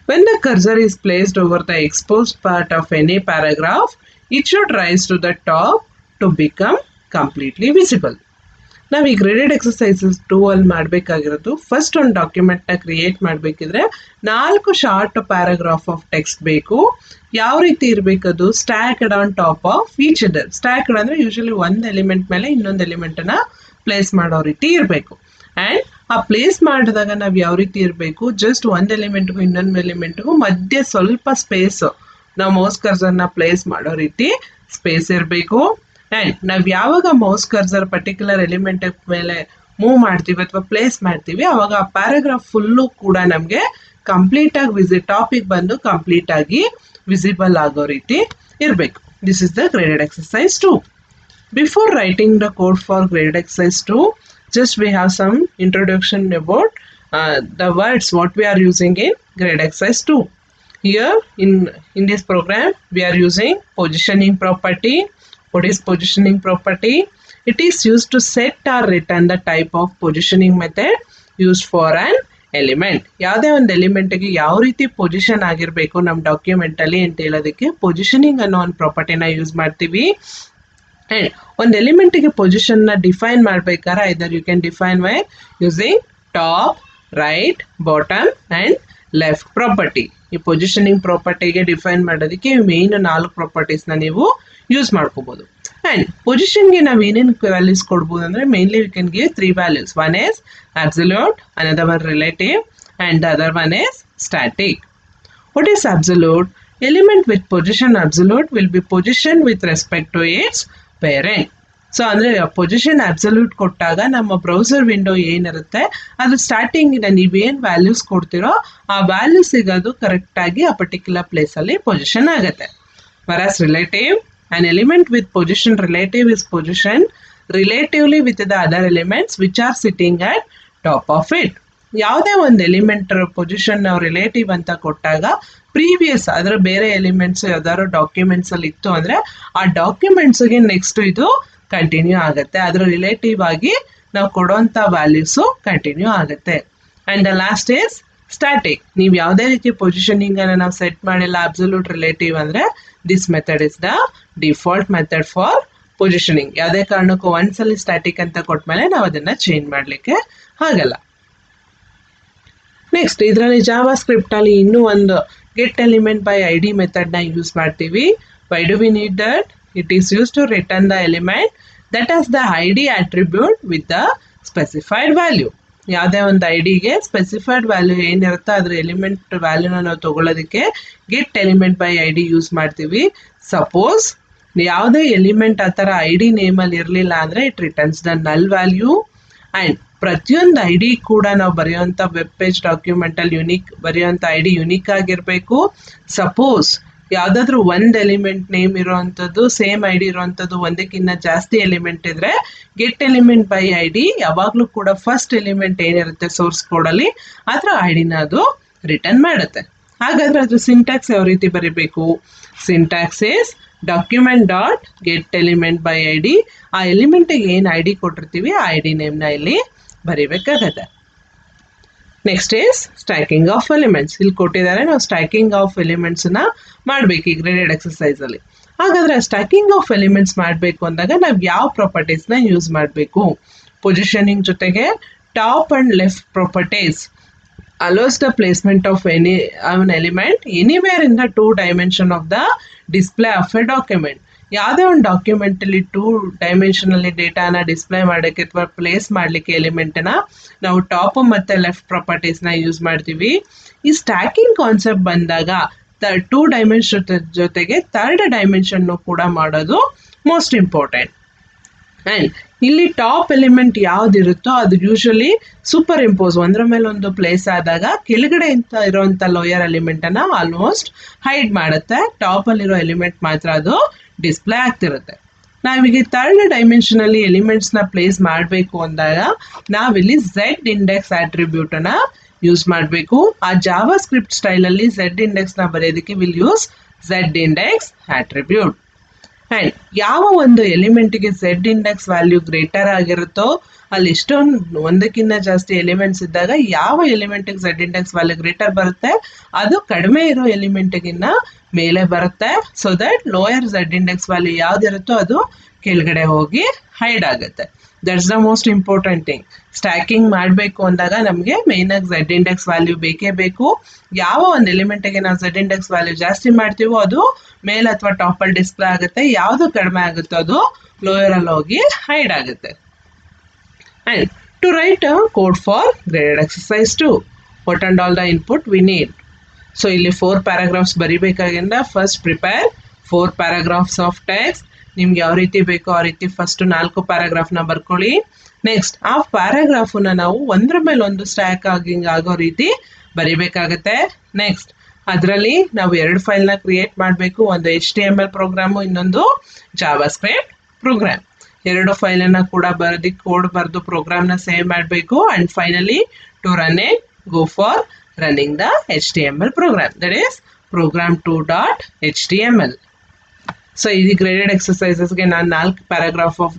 When the cursor is placed over the exposed part of any paragraph, it should rise to the top to become completely visible. ನಾವು ಈ graded exercises 2 ಅಲ್ಲಿ ಮಾಡಬೇಕಾಗಿರೋದು first ಒಂದು ಡಾಕ್ಯುಮೆಂಟ್ನ create ಮಾಡಬೇಕಿದ್ರೆ 4 short paragraph of text ಬೇಕು. ಯಾವ ರೀತಿ ಇರಬೇಕದು? Stacked on top of each other. Stacked ಅಂದರೆ ಯೂಶಲಿ ಒಂದು ಎಲಿಮೆಂಟ್ ಮೇಲೆ ಇನ್ನೊಂದು ಎಲಿಮೆಂಟನ್ನು ಪ್ಲೇಸ್ ಮಾಡೋ ರೀತಿ ಇರಬೇಕು. ಆ್ಯಂಡ್ ಆ ಪ್ಲೇಸ್ ಮಾಡಿದಾಗ ನಾವು ಯಾವ ರೀತಿ ಇರಬೇಕು? ಜಸ್ಟ್ ಒಂದು ಎಲಿಮೆಂಟ್ಗೂ ಇನ್ನೊಂದು ಎಲಿಮೆಂಟ್ಗೂ ಮಧ್ಯೆ ಸ್ವಲ್ಪ ಸ್ಪೇಸು ನಾವು ಮೌಸ್ ಕರ್ಸರ್ನ ಪ್ಲೇಸ್ ಮಾಡೋ ರೀತಿ ಸ್ಪೇಸ್ ಇರಬೇಕು. ಆ್ಯಂಡ್ ನಾವು ಯಾವಾಗ ಮೌಸ್ ಕರ್ಸರ್ ಪರ್ಟಿಕ್ಯುಲರ್ ಎಲಿಮೆಂಟ್ ಮೇಲೆ ಮೂವ್ ಮಾಡ್ತೀವಿ ಅಥವಾ ಪ್ಲೇಸ್ ಮಾಡ್ತೀವಿ ಆವಾಗ ಆ ಪ್ಯಾರಾಗ್ರಾಫ್ ಫುಲ್ಲು ಕೂಡ ನಮಗೆ ಕಂಪ್ಲೀಟಾಗಿ ಟಾಪಿಕ್ ಬಂದು ಕಂಪ್ಲೀಟಾಗಿ ವಿಸಿಬಲ್ ಆಗೋ ರೀತಿ ಇರಬೇಕು. This is the graded exercise 2. Before writing the code for graded exercise 2, just we have some introduction about the words what we are using in graded exercise 2. Here in this program we are using positioning property. What is positioning property? It is used to set or return the type of positioning method used for an element. ಯಾವುದೇ ಒಂದು ಎಲಿಮೆಂಟ್ಗೆ ಯಾವ ರೀತಿ position ಆಗಿರಬೇಕು ನಮ್ಮ ಡಾಕ್ಯುಮೆಂಟಲ್ಲಿ ಅಂತ ಹೇಳೋದಕ್ಕೆ positioning ಅನ್ನೋ ಒಂದು ಪ್ರಾಪರ್ಟಿನ ಯೂಸ್ ಮಾಡ್ತೀವಿ. ಆ್ಯಂಡ್ ಒಂದು ಎಲಿಮೆಂಟಿಗೆ ಪೊಸಿಷನ್ನ ಡಿಫೈನ್ ಮಾಡಬೇಕಾದ್ರೆ either you can define by using top, right, bottom and left property. ಈ ಪೊಸಿಷನಿಂಗ್ ಪ್ರಾಪರ್ಟಿಗೆ ಡಿಫೈನ್ ಮಾಡೋದಕ್ಕೆ ಮೇಯ್ನ್ 4 ಪ್ರಾಪರ್ಟೀಸ್ನ ನೀವು ಯೂಸ್ ಮಾಡ್ಕೋಬೋದು. ಆ್ಯಂಡ್ ಪೊಸಿಷನ್ಗೆ ನಾವು ಏನೇನು ವ್ಯಾಲ್ಯೂಸ್ ಕೊಡ್ಬೋದು ಅಂದರೆ mainly you can give 3 values. One is absolute, another one relative and the other one is static. What is absolute? Element with position absolute will be positioned with respect to its parent. So ಅಂದರೆ position absolute ಕೊಟ್ಟಾಗ ನಮ್ಮ browser window ಏನಿರುತ್ತೆ ಅದು ಸ್ಟಾರ್ಟಿಂಗಿನ ನೀವೇನು values ಕೊಡ್ತೀರೋ ಆ value ಸಿಗೋದು ಕರೆಕ್ಟಾಗಿ ಆ ಪರ್ಟಿಕ್ಯುಲರ್ ಪ್ಲೇಸಲ್ಲಿ ಪೊಸಿಷನ್ ಆಗುತ್ತೆ. whereas relative, an element with position relative is positioned relatively with the other elements which are sitting at top of it. ಯಾವುದೇ ಒಂದು ಎಲಿಮೆಂಟ್ ಪೊಸಿಷನ್ ನಾವು ರಿಲೇಟಿವ್ ಅಂತ ಕೊಟ್ಟಾಗ ಪ್ರೀವಿಯಸ್ ಅದರ ಬೇರೆ ಎಲಿಮೆಂಟ್ಸ್ ಯಾವ್ದಾದ್ರು ಡಾಕ್ಯುಮೆಂಟ್ಸಲ್ಲಿ ಇತ್ತು ಅಂದರೆ ಆ ಡಾಕ್ಯುಮೆಂಟ್ಸ್ಗೆ ನೆಕ್ಸ್ಟ್ ಇದು ಕಂಟಿನ್ಯೂ ಆಗುತ್ತೆ. ಅದರ ರಿಲೇಟಿವ್ ಆಗಿ ನಾವು ಕೊಡೋಂಥ ವ್ಯಾಲ್ಯೂಸು ಕಂಟಿನ್ಯೂ ಆಗುತ್ತೆ. And the last is static. ನೀವು ಯಾವುದೇ ರೀತಿ ಪೊಸಿಷನಿಂಗನ್ನು ನಾವು ಸೆಟ್ ಮಾಡಿಲ್ಲ ಅಬ್ಸಲ್ಯೂಟ್ ರಿಲೇಟಿವ್ ಅಂದರೆ this method is the default method for positioning. ಯಾವುದೇ ಕಾರಣಕ್ಕೂ ಒಂದ್ಸಲಿ ಸ್ಟ್ಯಾಟಿಕ್ ಅಂತ ಕೊಟ್ಮೇಲೆ ನಾವು ಅದನ್ನು ಚೇಂಜ್ ಮಾಡಲಿಕ್ಕೆ ಆಗಲ್ಲ. ನೆಕ್ಸ್ಟ್ ಇದರಲ್ಲಿ ಜಾವಾ ಸ್ಕ್ರಿಪ್ಟಲ್ಲಿ ಇನ್ನೂ ಒಂದು get element by I D ಮೆಥಡ್ನ ಯೂಸ್ ಮಾಡ್ತೀವಿ. Why do we need that? It is use to return the element that as the I D attribute with the specified value. ಯಾವುದೇ ಒಂದು ಐ ಡಿಗೆ specified value ಏನಿರುತ್ತೋ ಅದ್ರ element ವ್ಯಾಲ್ಯೂನ ನಾವು ತೊಗೊಳೋದಕ್ಕೆ get element by I D use ಮಾಡ್ತೀವಿ. Suppose ಯಾವುದೇ element ಆ ಥರ ಐ ಡಿ ನೇಮಲ್ಲಿ ಇರಲಿಲ್ಲ ಅಂದರೆ it returns the null value. And ಪ್ರತಿಯೊಂದು ಐ ಡಿ ಕೂಡ ನಾವು ಬರೆಯುವಂಥ ವೆಬ್ ಪೇಜ್ ಡಾಕ್ಯುಮೆಂಟಲ್ಲಿ ಬರೆಯುವಂಥ ಐ ಡಿ ಯುನಿಕ್ ಆಗಿರಬೇಕು. ಸಪೋಸ್ ಯಾವುದಾದ್ರೂ ಒಂದು ಎಲಿಮೆಂಟ್ ನೇಮ್ ಇರೋವಂಥದ್ದು ಸೇಮ್ ಐ ಡಿ ಇರೋವಂಥದ್ದು ಒಂದಕ್ಕಿಂತ ಜಾಸ್ತಿ ಎಲಿಮೆಂಟ್ ಇದ್ದರೆ get element by I D ಯಾವಾಗಲೂ ಕೂಡ ಫಸ್ಟ್ ಎಲಿಮೆಂಟ್ ಏನಿರುತ್ತೆ ಸೋರ್ಸ್ ಕೋಡಲ್ಲಿ ಅದರ ಐ ಡಿನ ಅದು ರಿಟರ್ನ್ ಮಾಡುತ್ತೆ. ಹಾಗಾದರೆ ಅದ್ರ ಸಿಂಟ್ಯಾಕ್ಸ್ ಯಾವ ರೀತಿ ಬರೀಬೇಕು? Syntax is document dot get element by I D. ಆ ಎಲಿಮೆಂಟಿಗೆ ಏನು ಐ ಡಿ ಕೊಟ್ಟಿರ್ತೀವಿ ಆ ಐ ಡಿ ನೇಮ್ನ ಇಲ್ಲಿ ಬರೀಬೇಕಾಗತ್ತೆ. Next is stacking of elements. ಇಲ್ಲಿ ಕೊಟ್ಟಿದ್ದಾರೆ, ನಾವು ಸ್ಟ್ಯಾಕಿಂಗ್ ಆಫ್ ಎಲಿಮೆಂಟ್ಸನ್ನ ಮಾಡಬೇಕು ಈ ಗ್ರೇಡೆಡ್ ಎಕ್ಸಸೈಸಲ್ಲಿ. ಹಾಗಾದರೆ ಸ್ಟ್ಯಾಕಿಂಗ್ ಆಫ್ ಎಲಿಮೆಂಟ್ಸ್ ಮಾಡಬೇಕು ಅಂದಾಗ ನಾವು ಯಾವ ಪ್ರಾಪರ್ಟೀಸ್ನ ಯೂಸ್ ಮಾಡಬೇಕು? ಪೊಸಿಷನಿಂಗ್ ಜೊತೆಗೆ top and left properties allows the placement of any an element anywhere in the 2 dimension of the display of a document. ಯಾವುದೇ ಒಂದು ಡಾಕ್ಯುಮೆಂಟಲ್ಲಿ 2 ಡೈಮೆನ್ಷನಲ್ಲಿ ಡೇಟಾನ ಡಿಸ್ಪ್ಲೇ ಮಾಡೋಕ್ಕೆ ಅಥವಾ ಪ್ಲೇಸ್ ಮಾಡಲಿಕ್ಕೆ ಎಲಿಮೆಂಟನ್ನ ನಾವು ಟಾಪ್ ಮತ್ತು ಲೆಫ್ಟ್ ಪ್ರಾಪರ್ಟೀಸ್ನ ಯೂಸ್ ಮಾಡ್ತೀವಿ. ಈ ಸ್ಟ್ಯಾಕಿಂಗ್ ಕಾನ್ಸೆಪ್ಟ್ ಬಂದಾಗ 2 ಡೈಮೆನ್ಷನ್ ಜೊತೆಗೆ 3rd ಡೈಮೆನ್ಷನ್ನು ಕೂಡ ಮಾಡೋದು ಮೋಸ್ಟ್ ಇಂಪಾರ್ಟೆಂಟ್. ಆ್ಯಂಡ್ ಇಲ್ಲಿ ಟಾಪ್ ಎಲಿಮೆಂಟ್ ಯಾವುದಿರುತ್ತೋ ಅದು ಯೂಶಲಿ ಸೂಪರ್ ಇಂಪೋಸ್ ಒಂದರ ಮೇಲೆ ಒಂದು ಪ್ಲೇಸ್ ಆದಾಗ ಕೆಳಗಡೆ ಇರೋವಂಥ ಲೋಯರ್ ಎಲಿಮೆಂಟನ್ನು ಆಲ್ಮೋಸ್ಟ್ ಹೈಡ್ ಮಾಡುತ್ತೆ. ಟಾಪಲ್ಲಿರೋ ಎಲಿಮೆಂಟ್ ಮಾತ್ರ ಅದು ಡಿಸ್ಪ್ಲೇ ಆಗ್ತಿರುತ್ತೆ. ನಾವೀಗ 3rd ಡೈಮೆನ್ಷನಲ್ಲಿ ಎಲಿಮೆಂಟ್ಸ್ನ ಪ್ಲೇಸ್ ಮಾಡಬೇಕು ಅಂದಾಗ ನಾವಿಲ್ಲಿ ಝೆಡ್ ಇಂಡೆಕ್ಸ್ ಆಟ್ರಿಬ್ಯೂಟನ್ನು ಯೂಸ್ ಮಾಡಬೇಕು. ಆ ಜಾವಾ ಸ್ಕ್ರಿಪ್ಟ್ ಸ್ಟೈಲಲ್ಲಿ ಝೆಡ್ ಇಂಡೆಕ್ಸ್ನ ಬರೆಯೋದಕ್ಕೆ will use Z index attribute. And ಯಾವ ಒಂದು ಎಲಿಮೆಂಟಿಗೆ ಝೆಡ್ ಇಂಡೆಕ್ಸ್ ವ್ಯಾಲ್ಯೂ ಗ್ರೇಟರ್ ಆಗಿರುತ್ತೋ ಅಲ್ಲಿ ಇಷ್ಟೊಂದು ಒಂದಕ್ಕಿಂತ ಜಾಸ್ತಿ ಎಲಿಮೆಂಟ್ಸ್ ಇದ್ದಾಗ ಯಾವ ಎಲಿಮೆಂಟಿಗೆ ಝೆಡ್ ಇಂಡೆಕ್ಸ್ ವ್ಯಾಲ್ಯೂ ಗ್ರೇಟರ್ ಬರುತ್ತೆ ಅದು ಕಡಿಮೆ ಇರೋ ಎಲಿಮೆಂಟಿಗಿನ್ನ ಮೇಲೆ ಬರುತ್ತೆ. So that lower Z index value ಯಾವ್ದಿರುತ್ತೋ ಅದು ಕೆಳಗಡೆ ಹೋಗಿ ಹೈಡ್ ಆಗುತ್ತೆ. That's the most important thing. Stacking ಮಾಡಬೇಕು ಅಂದಾಗ ನಮಗೆ ಮೇಯ್ನಾಗಿ ಝೆಡ್ ಇಂಡೆಕ್ಸ್ ವ್ಯಾಲ್ಯೂ ಬೇಕೇ ಬೇಕು. ಯಾವ ಒಂದು ಎಲಿಮೆಂಟಿಗೆ ನಾವು ಝೆಡ್ ಇಂಡೆಕ್ಸ್ ವ್ಯಾಲ್ಯೂ ಜಾಸ್ತಿ ಮಾಡ್ತೀವೋ ಅದು ಮೇಲೆ ಅಥವಾ ಟಾಪಲ್ಲಿ ಡಿಸ್ಪ್ಲೇ ಆಗುತ್ತೆ, ಯಾವುದು ಕಡಿಮೆ ಆಗುತ್ತೋ ಅದು ಲೋಯರಲ್ಲಿ ಹೋಗಿ ಹೈಡ್ ಆಗುತ್ತೆ. And to write a code for graded exercise 2, what and all the input we need. So ಇಲ್ಲಿ 4 ಪ್ಯಾರಾಗ್ರಾಫ್ಸ್ ಬರಿಬೇಕಾಗಿಂದ first prepare 4 paragraphs of text. ನಿಮ್ಗೆ ಯಾವ ರೀತಿ ಬೇಕೋ ಆ ರೀತಿ ಫಸ್ಟ್ 4 ಪ್ಯಾರಾಗ್ರಾಫ್ನ ಬರ್ಕೊಳ್ಳಿ. ನೆಕ್ಸ್ಟ್ ಆ ಪ್ಯಾರಾಗ್ರಾಫನ್ನ ನಾವು ಒಂದ್ರ ಮೇಲೆ ಒಂದು ಸ್ಟ್ಯಾಕ್ ಆಗೋ ರೀತಿ ಬರಿಬೇಕಾಗತ್ತೆ. ನೆಕ್ಸ್ಟ್ ಅದರಲ್ಲಿ ನಾವು 2 ಫೈಲ್ನ ಕ್ರಿಯೇಟ್ ಮಾಡಬೇಕು. ಒಂದು HTML ಪ್ರೋಗ್ರಾಮು, ಇನ್ನೊಂದು ಜಾವಾ ಸ್ಕ್ರಿಪ್ಟ್ ಪ್ರೋಗ್ರಾಮ್. 2 ಫೈಲನ್ನು ಕೂಡ ಕೋಡ್ ಬರೆದು ಪ್ರೋಗ್ರಾಮ್ನ ಸೇವ್ ಮಾಡಬೇಕು. And finally to run it go for running the HTML program, that is program2.html. So ಇದು ಗ್ರೇಡೆಡ್ ಎಕ್ಸಸೈಸಸ್ಗೆ ನಾನು 4 ಪ್ಯಾರಾಗ್ರಾಫ್ ಆಫ್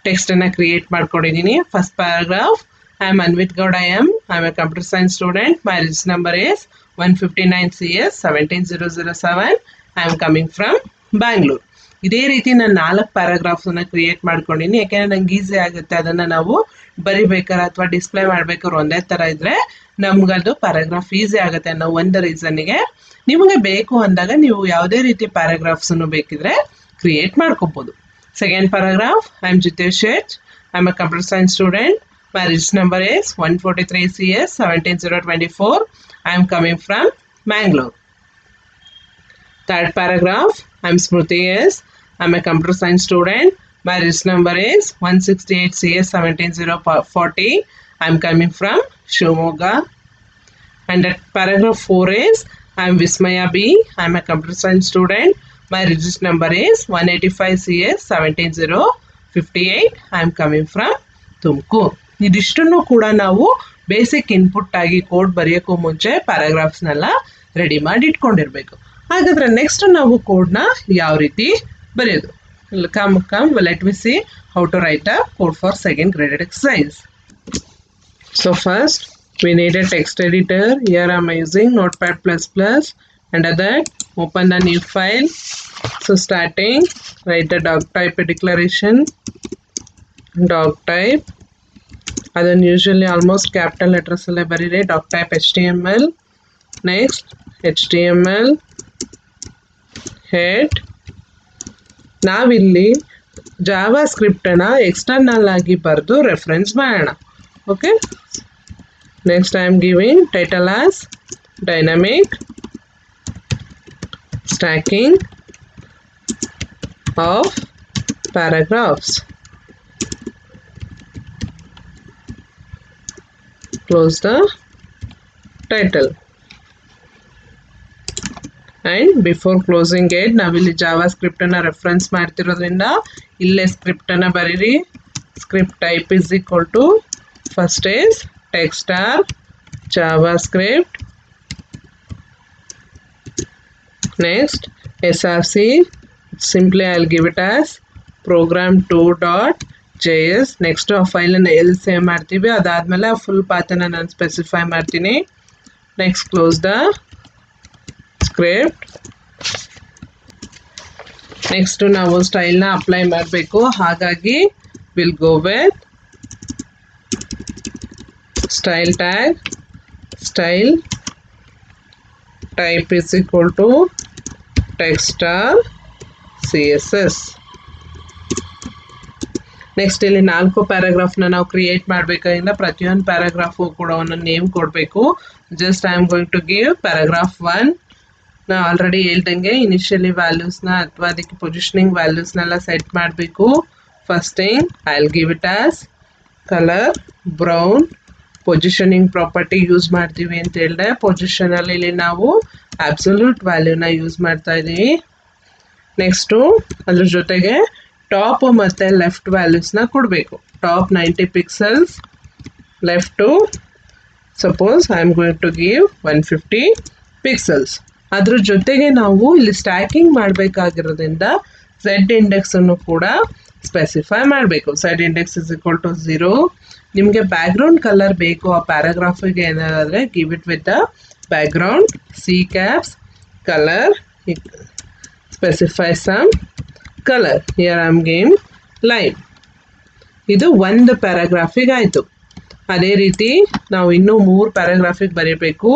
ಟೆಕ್ಸ್ಟನ್ನು ಕ್ರಿಯೇಟ್ ಮಾಡ್ಕೊಂಡಿದ್ದೀನಿ. First paragraph, I am Anvith Gowda I am a computer science student. My register number is 159 CS 17007. I am coming from Bangalore. ಇದೇ ರೀತಿ ನಾನು 4 ಪ್ಯಾರಾಗ್ರಾಫ್ಸನ್ನು create ಮಾಡ್ಕೊಂಡಿದ್ದೀನಿ. ಯಾಕೆಂದರೆ ನಂಗೆ ಈಸಿ ಆಗುತ್ತೆ ಅದನ್ನು ನಾವು ಬರಿಬೇಕಾದ್ರೆ ಅಥವಾ ಡಿಸ್ಪ್ಲೇ ಮಾಡ್ಬೇಕಾದ್ರೆ ಒಂದೇ ಥರ ಇದ್ದರೆ ನಮಗದು ಪ್ಯಾರಾಗ್ರಾಫ್ ಈಸಿ ಆಗುತ್ತೆ ಅನ್ನೋ ಒಂದು ರೀಸನ್ನಿಗೆ. ನಿಮಗೆ ಬೇಕು ಅಂದಾಗ ನೀವು ಯಾವುದೇ ರೀತಿ ಪ್ಯಾರಾಗ್ರಾಫ್ಸನ್ನು ಬೇಕಿದ್ರೆ ಕ್ರಿಯೇಟ್ ಮಾಡ್ಕೋಬೋದು. Second paragraph, I am Jitesh H, I am a computer science student. My register number is 143 CS 17024. I am coming from Mangalore. Third paragraph, I am Smruti S. I am a computer science student. My register number is 168 CS 17040. I am coming from Shimoga. And that paragraph 4 is, I am Vismaya B. I am a computer science student. My register number is 185 CS 17058. I am coming from Tumkur. ಇದಿಷ್ಟನ್ನು ಕೂಡ ನಾವು basic input ಆಗಿ code ಬರೆಯೋಕ್ಕೂ ಮುಂಚೆ ಪ್ಯಾರಾಗ್ರಾಫ್ಸ್ನೆಲ್ಲ ready ಮಾಡಿ ಇಟ್ಕೊಂಡಿರಬೇಕು. ಹಾಗಾದರೆ next ನಾವು ಕೋಡ್ನ ಯಾವ ರೀತಿ ಬರೆಯೋದು? Come let we see how to write a code for second graded exercise. So first we need a text editor. Here I am using Notepad++. Under that, open the new file. So starting, write the doc type declaration. Doc type. Then usually almost capital letters alle barire doc type HTML. Next, HTML head. ನಾವಿಲ್ಲಿ ಜಾವಾ ಸ್ಕ್ರಿಪ್ಟನ್ನು external ಆಗಿ ಬರೆದು reference ಮಾಡೋಣ. Okay, next I am giving title as dynamic stacking of paragraphs. Close the title. And before closing it, ನಾವಿಲ್ಲಿ ಜಾವಾ ಸ್ಕ್ರಿಪ್ಟನ್ನು reference ಮಾಡ್ತಿರೋದ್ರಿಂದ ಇಲ್ಲೇ ಸ್ಕ್ರಿಪ್ಟನ್ನು ಬರೀರಿ. Script type is equal to first is text star JavaScript. Next src, simply I'll give it as program2.js. Next ಆ ಫೈಲನ್ನು ಎಲ್ಲಿ ಸೇವ್ ಮಾಡ್ತೀವಿ ಅದಾದಮೇಲೆ ಆ ಫುಲ್ ಪಾತನ್ನು ನಾನು ಸ್ಪೆಸಿಫೈ ಮಾಡ್ತೀನಿ. Next close the script. Next ನಾವು ಸ್ಟೈಲ್ನ ಅಪ್ಲೈ ಮಾಡಬೇಕು. ಹಾಗಾಗಿ will go with style tag, style type is equal to text star CSS. Next ಇಲ್ಲಿ 4 ಪ್ಯಾರಾಗ್ರಾಫ್ನ ನಾವು ಕ್ರಿಯೇಟ್ ಮಾಡಬೇಕಾಗಿಲ್ಲ. ಪ್ರತಿಯೊಂದು ಪ್ಯಾರಾಗ್ರಾಫು ಕೂಡ ಒಂದೊಂದು ನೇಮ್ ಕೊಡಬೇಕು. Just I am going to give paragraph 1. ನಾ ಆಲ್ರೆಡಿ ಹೇಳ್ದಂಗೆ ಇನಿಷಿಯಲಿ ವ್ಯಾಲ್ಯೂಸ್ನ ಅಥವಾ ಅದಕ್ಕೆ ಪೊಸಿಷನಿಂಗ್ ವ್ಯಾಲ್ಯೂಸ್ನೆಲ್ಲ ಸೆಟ್ ಮಾಡಬೇಕು. First thing I will give it as colour brown. Positioning property use ಮಾಡ್ತೀವಿ ಅಂತ ಹೇಳಿದೆ. ಪೊಸಿಷನಲ್ಲಿ ಇಲ್ಲಿ ನಾವು ಅಬ್ಸಲ್ಯೂಟ್ ವ್ಯಾಲ್ಯೂನ ಯೂಸ್ ಮಾಡ್ತಾ ಇದ್ದೀವಿ. ನೆಕ್ಸ್ಟು ಅದ್ರ ಜೊತೆಗೆ ಟಾಪ್ ಮತ್ತು ಲೆಫ್ಟ್ ವ್ಯಾಲ್ಯೂಸ್ನ ಕೊಡಬೇಕು. Top 90 pixels, left suppose I am going to give 150 pixels. ಅದ್ರ ಜೊತೆಗೆ ನಾವು ಇಲ್ಲಿ ಸ್ಟ್ಯಾಕಿಂಗ್ ಮಾಡಬೇಕಾಗಿರೋದ್ರಿಂದ ಝೆಡ್ ಇಂಡೆಕ್ಸನ್ನು ಕೂಡ ಸ್ಪೆಸಿಫೈ ಮಾಡಬೇಕು. Z index is equal to 0. ನಿಮಗೆ ಬ್ಯಾಕ್ಗ್ರೌಂಡ್ ಕಲರ್ ಬೇಕು ಆ ಪ್ಯಾರಾಗ್ರಾಫಿಗೆ ಏನಾದರೆ give it with the background C caps colour specify some colour. Here I am giving line. ಇದು ಒಂದು ಪ್ಯಾರಾಗ್ರಾಫಿಗೆ ಆಯಿತು. ಅದೇ ರೀತಿ ನಾವು ಇನ್ನೂ 3 ಪ್ಯಾರಾಗ್ರಾಫಿಗೆ ಬರೀಬೇಕು.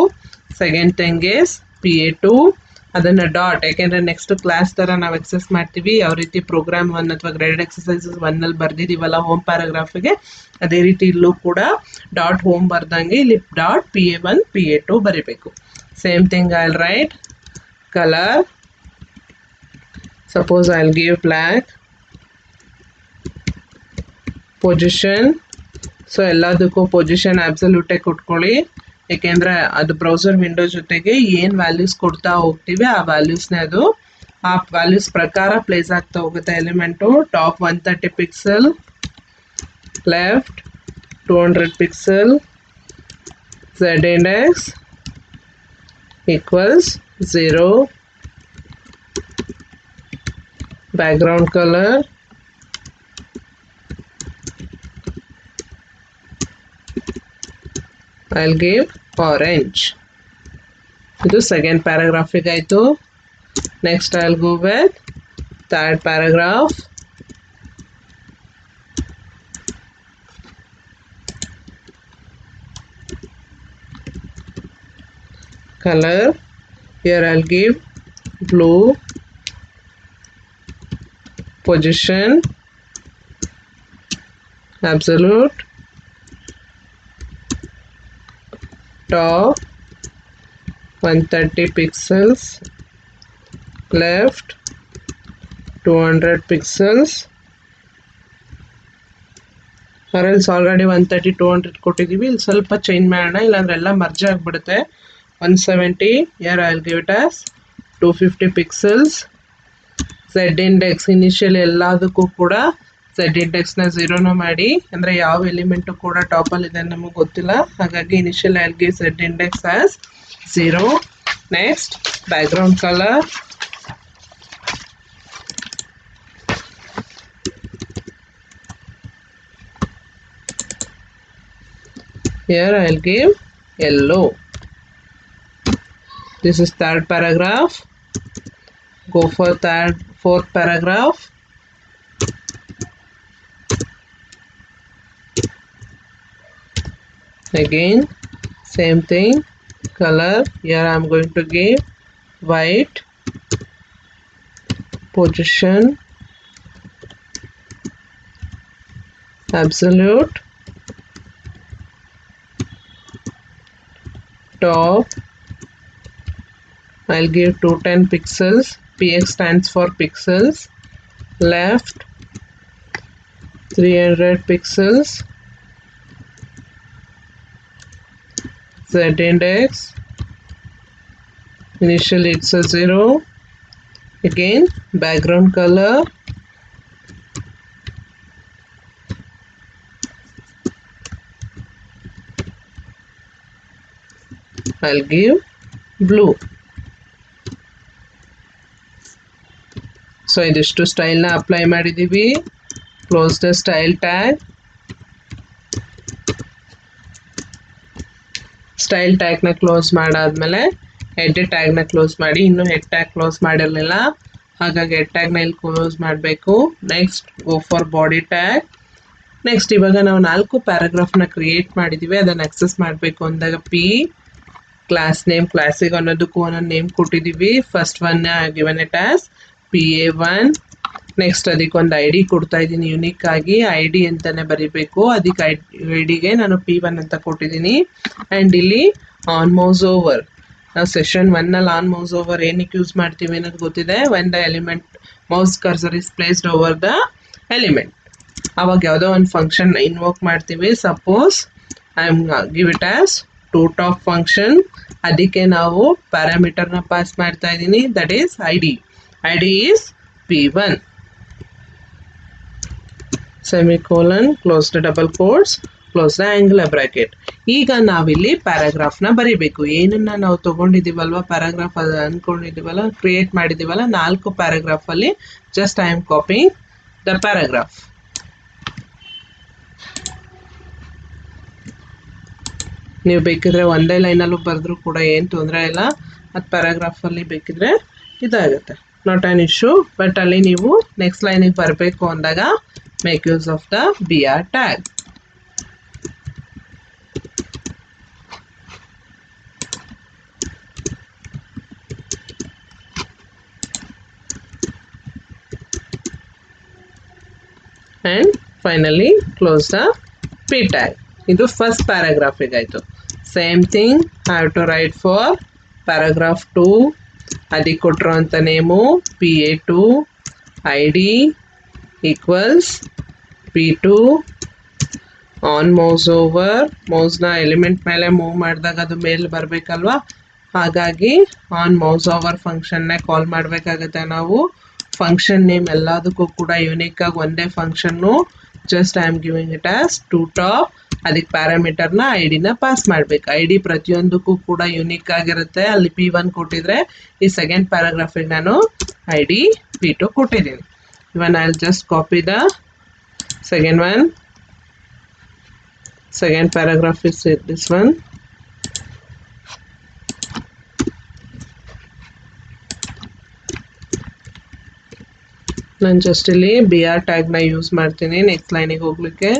ಸೆಕೆಂಡ್ ಥಿಂಗ್ ಇಸ್ PA2 ಅದನ್ನು ಡಾಟ್, ಯಾಕೆಂದರೆ ನೆಕ್ಸ್ಟ್ ಕ್ಲಾಸ್ ಥರ ನಾವು ಎಕ್ಸಸ್ ಮಾಡ್ತೀವಿ ಯಾವ ರೀತಿ ಪ್ರೋಗ್ರಾಮ್ 1 ಅಥವಾ ಗ್ರೇಡೆಡ್ ಎಕ್ಸಸೈಸಸ್ 1ನಲ್ಲಿ ಬರ್ದಿದ್ದೀವಲ್ಲ ಹೋಮ್ ಪ್ಯಾರಾಗ್ರಾಫಿಗೆ, ಅದೇ ರೀತಿ ಇಲ್ಲೂ ಕೂಡ ಡಾಟ್ ಹೋಮ್ ಬರ್ದಂಗೆ ಇಲ್ಲಿ ಡಾಟ್ PA1 PA2 ಬರೀಬೇಕು. Same thing I will write colour. Suppose I will give black. Position, so ಎಲ್ಲದಕ್ಕೂ ಪೊಸಿಷನ್ ಆಬ್ಸಲ್ಯೂಟಾಗಿ ಕೊಟ್ಕೊಳ್ಳಿ, ಏಕೆಂದರೆ ಅದು ಬ್ರೌಸರ್ ವಿಂಡೋ ಜೊತೆಗೆ ಏನು ವ್ಯಾಲ್ಯೂಸ್ ಕೊಡ್ತಾ ಹೋಗ್ತೀವಿ ಆ ವ್ಯಾಲ್ಯೂಸ್ನೇ ಅದು ಆ ವ್ಯಾಲ್ಯೂಸ್ ಪ್ರಕಾರ ಪ್ಲೇಸ್ ಆಗ್ತಾ ಹೋಗುತ್ತೆ element. Top 130 pixel, left 200 pixel, Z index equals 0, background colour I'll give orange. ಇದು ಸೆಕೆಂಡ್ ಪ್ಯಾರಾಗ್ರಾಫಿಗೆ ಆಯಿತು. Next I'll go with third paragraph. Color, here I'll give blue. Position absolute. Top 130 pixels, left 200 pixels, or else already 130 200 ಕೊಟ್ಟಿದ್ದೀವಿ. ಇಲ್ಲಿ ಸ್ವಲ್ಪ change ಮಾಡೋಣ, ಇಲ್ಲಾಂದ್ರೆ ಎಲ್ಲ merge ಆಗಿಬಿಡುತ್ತೆ. 170, here I'll give it as 250 pixels. Z index initial ಎಲ್ಲದಕ್ಕೂ ಕೂಡ Z ಇಂಡೆಕ್ಸ್ನ 0 ಮಾಡಿ, ಅಂದರೆ ಯಾವ ಎಲಿಮೆಂಟು ಕೂಡ ಟಾಪಲ್ಲಿ ಇದೆ ನಮಗೆ ಗೊತ್ತಿಲ್ಲ, ಹಾಗಾಗಿ initial I will give Z index as 0. Next background colour, here I will give yellow. This is third paragraph. Go for fourth paragraph. Again same thing, color, here I am going to give white. Position absolute. Top I'll give 210 pixels. PX stands for pixels. Left 300 pixels. Z index initially it's a 0. Again background color, I'll give blue. So ಇದಿಷ್ಟು ಸ್ಟೈಲ್ನ apply ಮಾಡಿದ್ದೀವಿ. Close the style tag. Style ಟ್ಯಾಗ್ನ close ಮಾಡಾದ್ಮೇಲೆ head ಟ್ಯಾಗ್ನ close ಮಾಡಿ. ಇನ್ನೂ head tag close ಮಾಡಿರಲಿಲ್ಲ, ಹಾಗಾಗಿ ಹೆಡ್ ಟ್ಯಾಗ್ನ ಇಲ್ಲಿ ಕ್ಲೋಸ್ ಮಾಡಬೇಕು. Next go for body tag. Next ಇವಾಗ ನಾವು 4 ಪ್ಯಾರಾಗ್ರಾಫ್ನ ಕ್ರಿಯೇಟ್ ಮಾಡಿದ್ದೀವಿ, ಅದನ್ನು ಆಕ್ಸೆಸ್ ಮಾಡಬೇಕು ಅಂದಾಗ ಪಿ ಕ್ಲಾಸ್ ನೇಮ್, ಕ್ಲಾಸಿಗೆ ಅನ್ನೋದಕ್ಕೂ ಒಂದೊಂದು ನೇಮ್ ಕೊಟ್ಟಿದ್ದೀವಿ. First one given it as PA1. Next ಅದಕ್ಕೊಂದು ID ಕೊಡ್ತಾ ಇದ್ದೀನಿ ಯುನಿಕ್ ಆಗಿ, ID ಅಂತಲೇ ಬರೀಬೇಕು. ಅದಕ್ಕೆ ಐಡಿಗೆ ನಾನು P1 ಅಂತ ಕೊಟ್ಟಿದ್ದೀನಿ. ಆ್ಯಂಡ್ ಇಲ್ಲಿ ಆನ್ ಮೌಸ್ ಓವರ್, ನಾವು ಸೆಷನ್ 1ನಲ್ಲಿ ಆನ್ ಮೌಸ್ ಓವರ್ ಏನಕ್ಕೆ ಯೂಸ್ ಮಾಡ್ತೀವಿ ಅನ್ನೋದು ಗೊತ್ತಿದೆ. When the element mouse cursor is placed over the element, ಅವಾಗ ಯಾವುದೋ ಒಂದು ಫಂಕ್ಷನ್ ಇನ್ವೋಕ್ ಮಾಡ್ತೀವಿ. Suppose I am give it as to top function, ಅದಕ್ಕೆ ನಾವು ಪ್ಯಾರಾಮೀಟರ್ನ ಪಾಸ್ ಮಾಡ್ತಾ ಇದ್ದೀನಿ, that is ID. ID is P1. Semicolon, close the double quotes. Close the angular bracket. ಈಗ ನಾವಿಲ್ಲಿ ಪ್ಯಾರಾಗ್ರಾಫ್ನ ಬರೀಬೇಕು. ಏನನ್ನ ನಾವು ತಗೊಂಡಿದ್ದೀವಲ್ವ, ಪ್ಯಾರಾಗ್ರಾಫ್ ಅಂದ್ಕೊಂಡಿದ್ದೀವಲ್ಲ, ಕ್ರಿಯೇಟ್ ಮಾಡಿದ್ದೀವಲ್ಲ, 4 ಪ್ಯಾರಾಗ್ರಾಫಲ್ಲಿ just I am copying the paragraph. ನೀವು ಬೇಕಿದ್ರೆ ಒಂದೇ ಲೈನಲ್ಲೂ ಬರೆದ್ರೂ ಕೂಡ ಏನು ತೊಂದರೆ ಇಲ್ಲ. ಅದು ಪ್ಯಾರಾಗ್ರಾಫಲ್ಲಿ ಬೇಕಿದ್ರೆ ಇದಾಗುತ್ತೆ, ನಾಟ್ ಆನ್ ಇಶ್ಯೂ. ಬಟ್ ಅಲ್ಲಿ ನೀವು ನೆಕ್ಸ್ಟ್ ಲೈನಿಗೆ ಬರಬೇಕು ಅಂದಾಗ make use of the BR tag. And finally close the P tag. ಇದು ಫಸ್ಟ್ ಪ್ಯಾರಾಗ್ರಾಫಿಗೆ ಆಯಿತು. Same thing I have to write for paragraph 2. ಅದಕ್ಕೆ ಕೊಟ್ಟಿರೋಂಥ name PA2, ID equals P2. On mouse over, ಮೌಸ್ನ ಎಲಿಮೆಂಟ್ ಮೇಲೆ ಮೂವ್ ಮಾಡಿದಾಗ ಅದು ಮೇಲೆ ಬರಬೇಕಲ್ವಾ, ಹಾಗಾಗಿ ಆನ್ ಮೌಸ್ ಓವರ್ ಫಂಕ್ಷನ್ನೇ ಕಾಲ್ ಮಾಡಬೇಕಾಗುತ್ತೆ ನಾವು. ಫಂಕ್ಷನ್ ನೇಮ್ ಎಲ್ಲದಕ್ಕೂ ಕೂಡ ಯೂನಿಕಾಗಿ ಒಂದೇ function. Just I am giving it as to top. ಅದಕ್ಕೆ ಪ್ಯಾರಾಮೀಟರ್ನ ID ಪಾಸ್ ಮಾಡಬೇಕು. ID ಪ್ರತಿಯೊಂದಕ್ಕೂ ಕೂಡ ಯೂನಿಕ್ ಆಗಿರುತ್ತೆ. ಅಲ್ಲಿ P1 ಕೊಟ್ಟಿದ್ರೆ ಈ ಸೆಕೆಂಡ್ ಪ್ಯಾರಾಗ್ರಾಫಿಗೆ ನಾನು ID P2 ಕೊಟ್ಟಿದ್ದೀನಿ. Even I will just copy the second one. Second paragraph is this one. ನಾನು ಜಸ್ಟ್ ಇಲ್ಲಿ BR ಟ್ಯಾಗ್ನ ಯೂಸ್ ಮಾಡ್ತೀನಿ ನೆಕ್ಸ್ಟ್ ಲೈನಿಗೆ ಹೋಗ್ಲಿಕ್ಕೆ.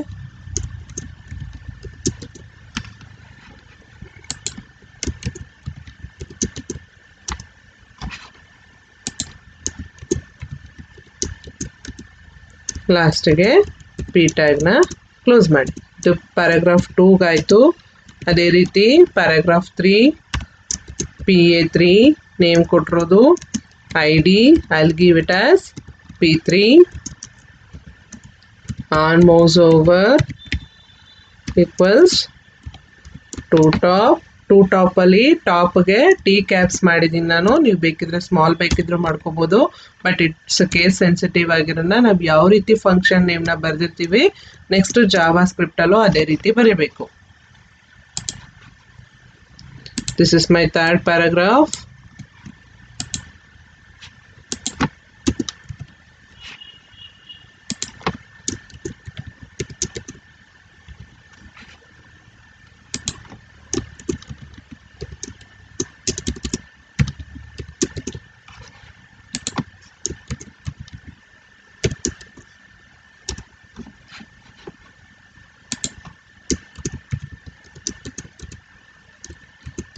ಲಾಸ್ಟಿಗೆ P ಟ್ಯಾಗ್ನ ಕ್ಲೋಸ್ ಮಾಡಿ. ಇದು ಪ್ಯಾರಾಗ್ರಾಫ್ 2 ಆಯಿತು. ಅದೇ ರೀತಿ ಪ್ಯಾರಾಗ್ರಾಫ್ 3 PA3 ನೇಮ್ ಕೊಟ್ಟಿರೋದು ID I will give it as P3. On mouse over equals to top. To ಟಾಪಲ್ಲಿ ಟಾಪ್ಗೆ T ಕ್ಯಾಪ್ಸ್ ಮಾಡಿದ್ದೀನಿ ನಾನು. ನೀವು ಬೇಕಿದ್ರೆ ಸ್ಮಾಲ್ ಬೇಕಿದ್ರು ಮಾಡ್ಕೋಬೋದು, ಬಟ್ ಇಟ್ಸ್ ಕೇಸ್ ಸೆನ್ಸಿಟಿವ್ ಆಗಿರೋಣ. ನಾವು ಯಾವ ರೀತಿ ಫಂಕ್ಷನ್ ನೇಮ್ನ ಬರೆದಿರ್ತೀವಿ ನೆಕ್ಸ್ಟ್ ಜಾವಾ ಸ್ಕ್ರಿಪ್ಟಲ್ಲೂ ಅದೇ ರೀತಿ ಬರೀಬೇಕು. This is my third paragraph.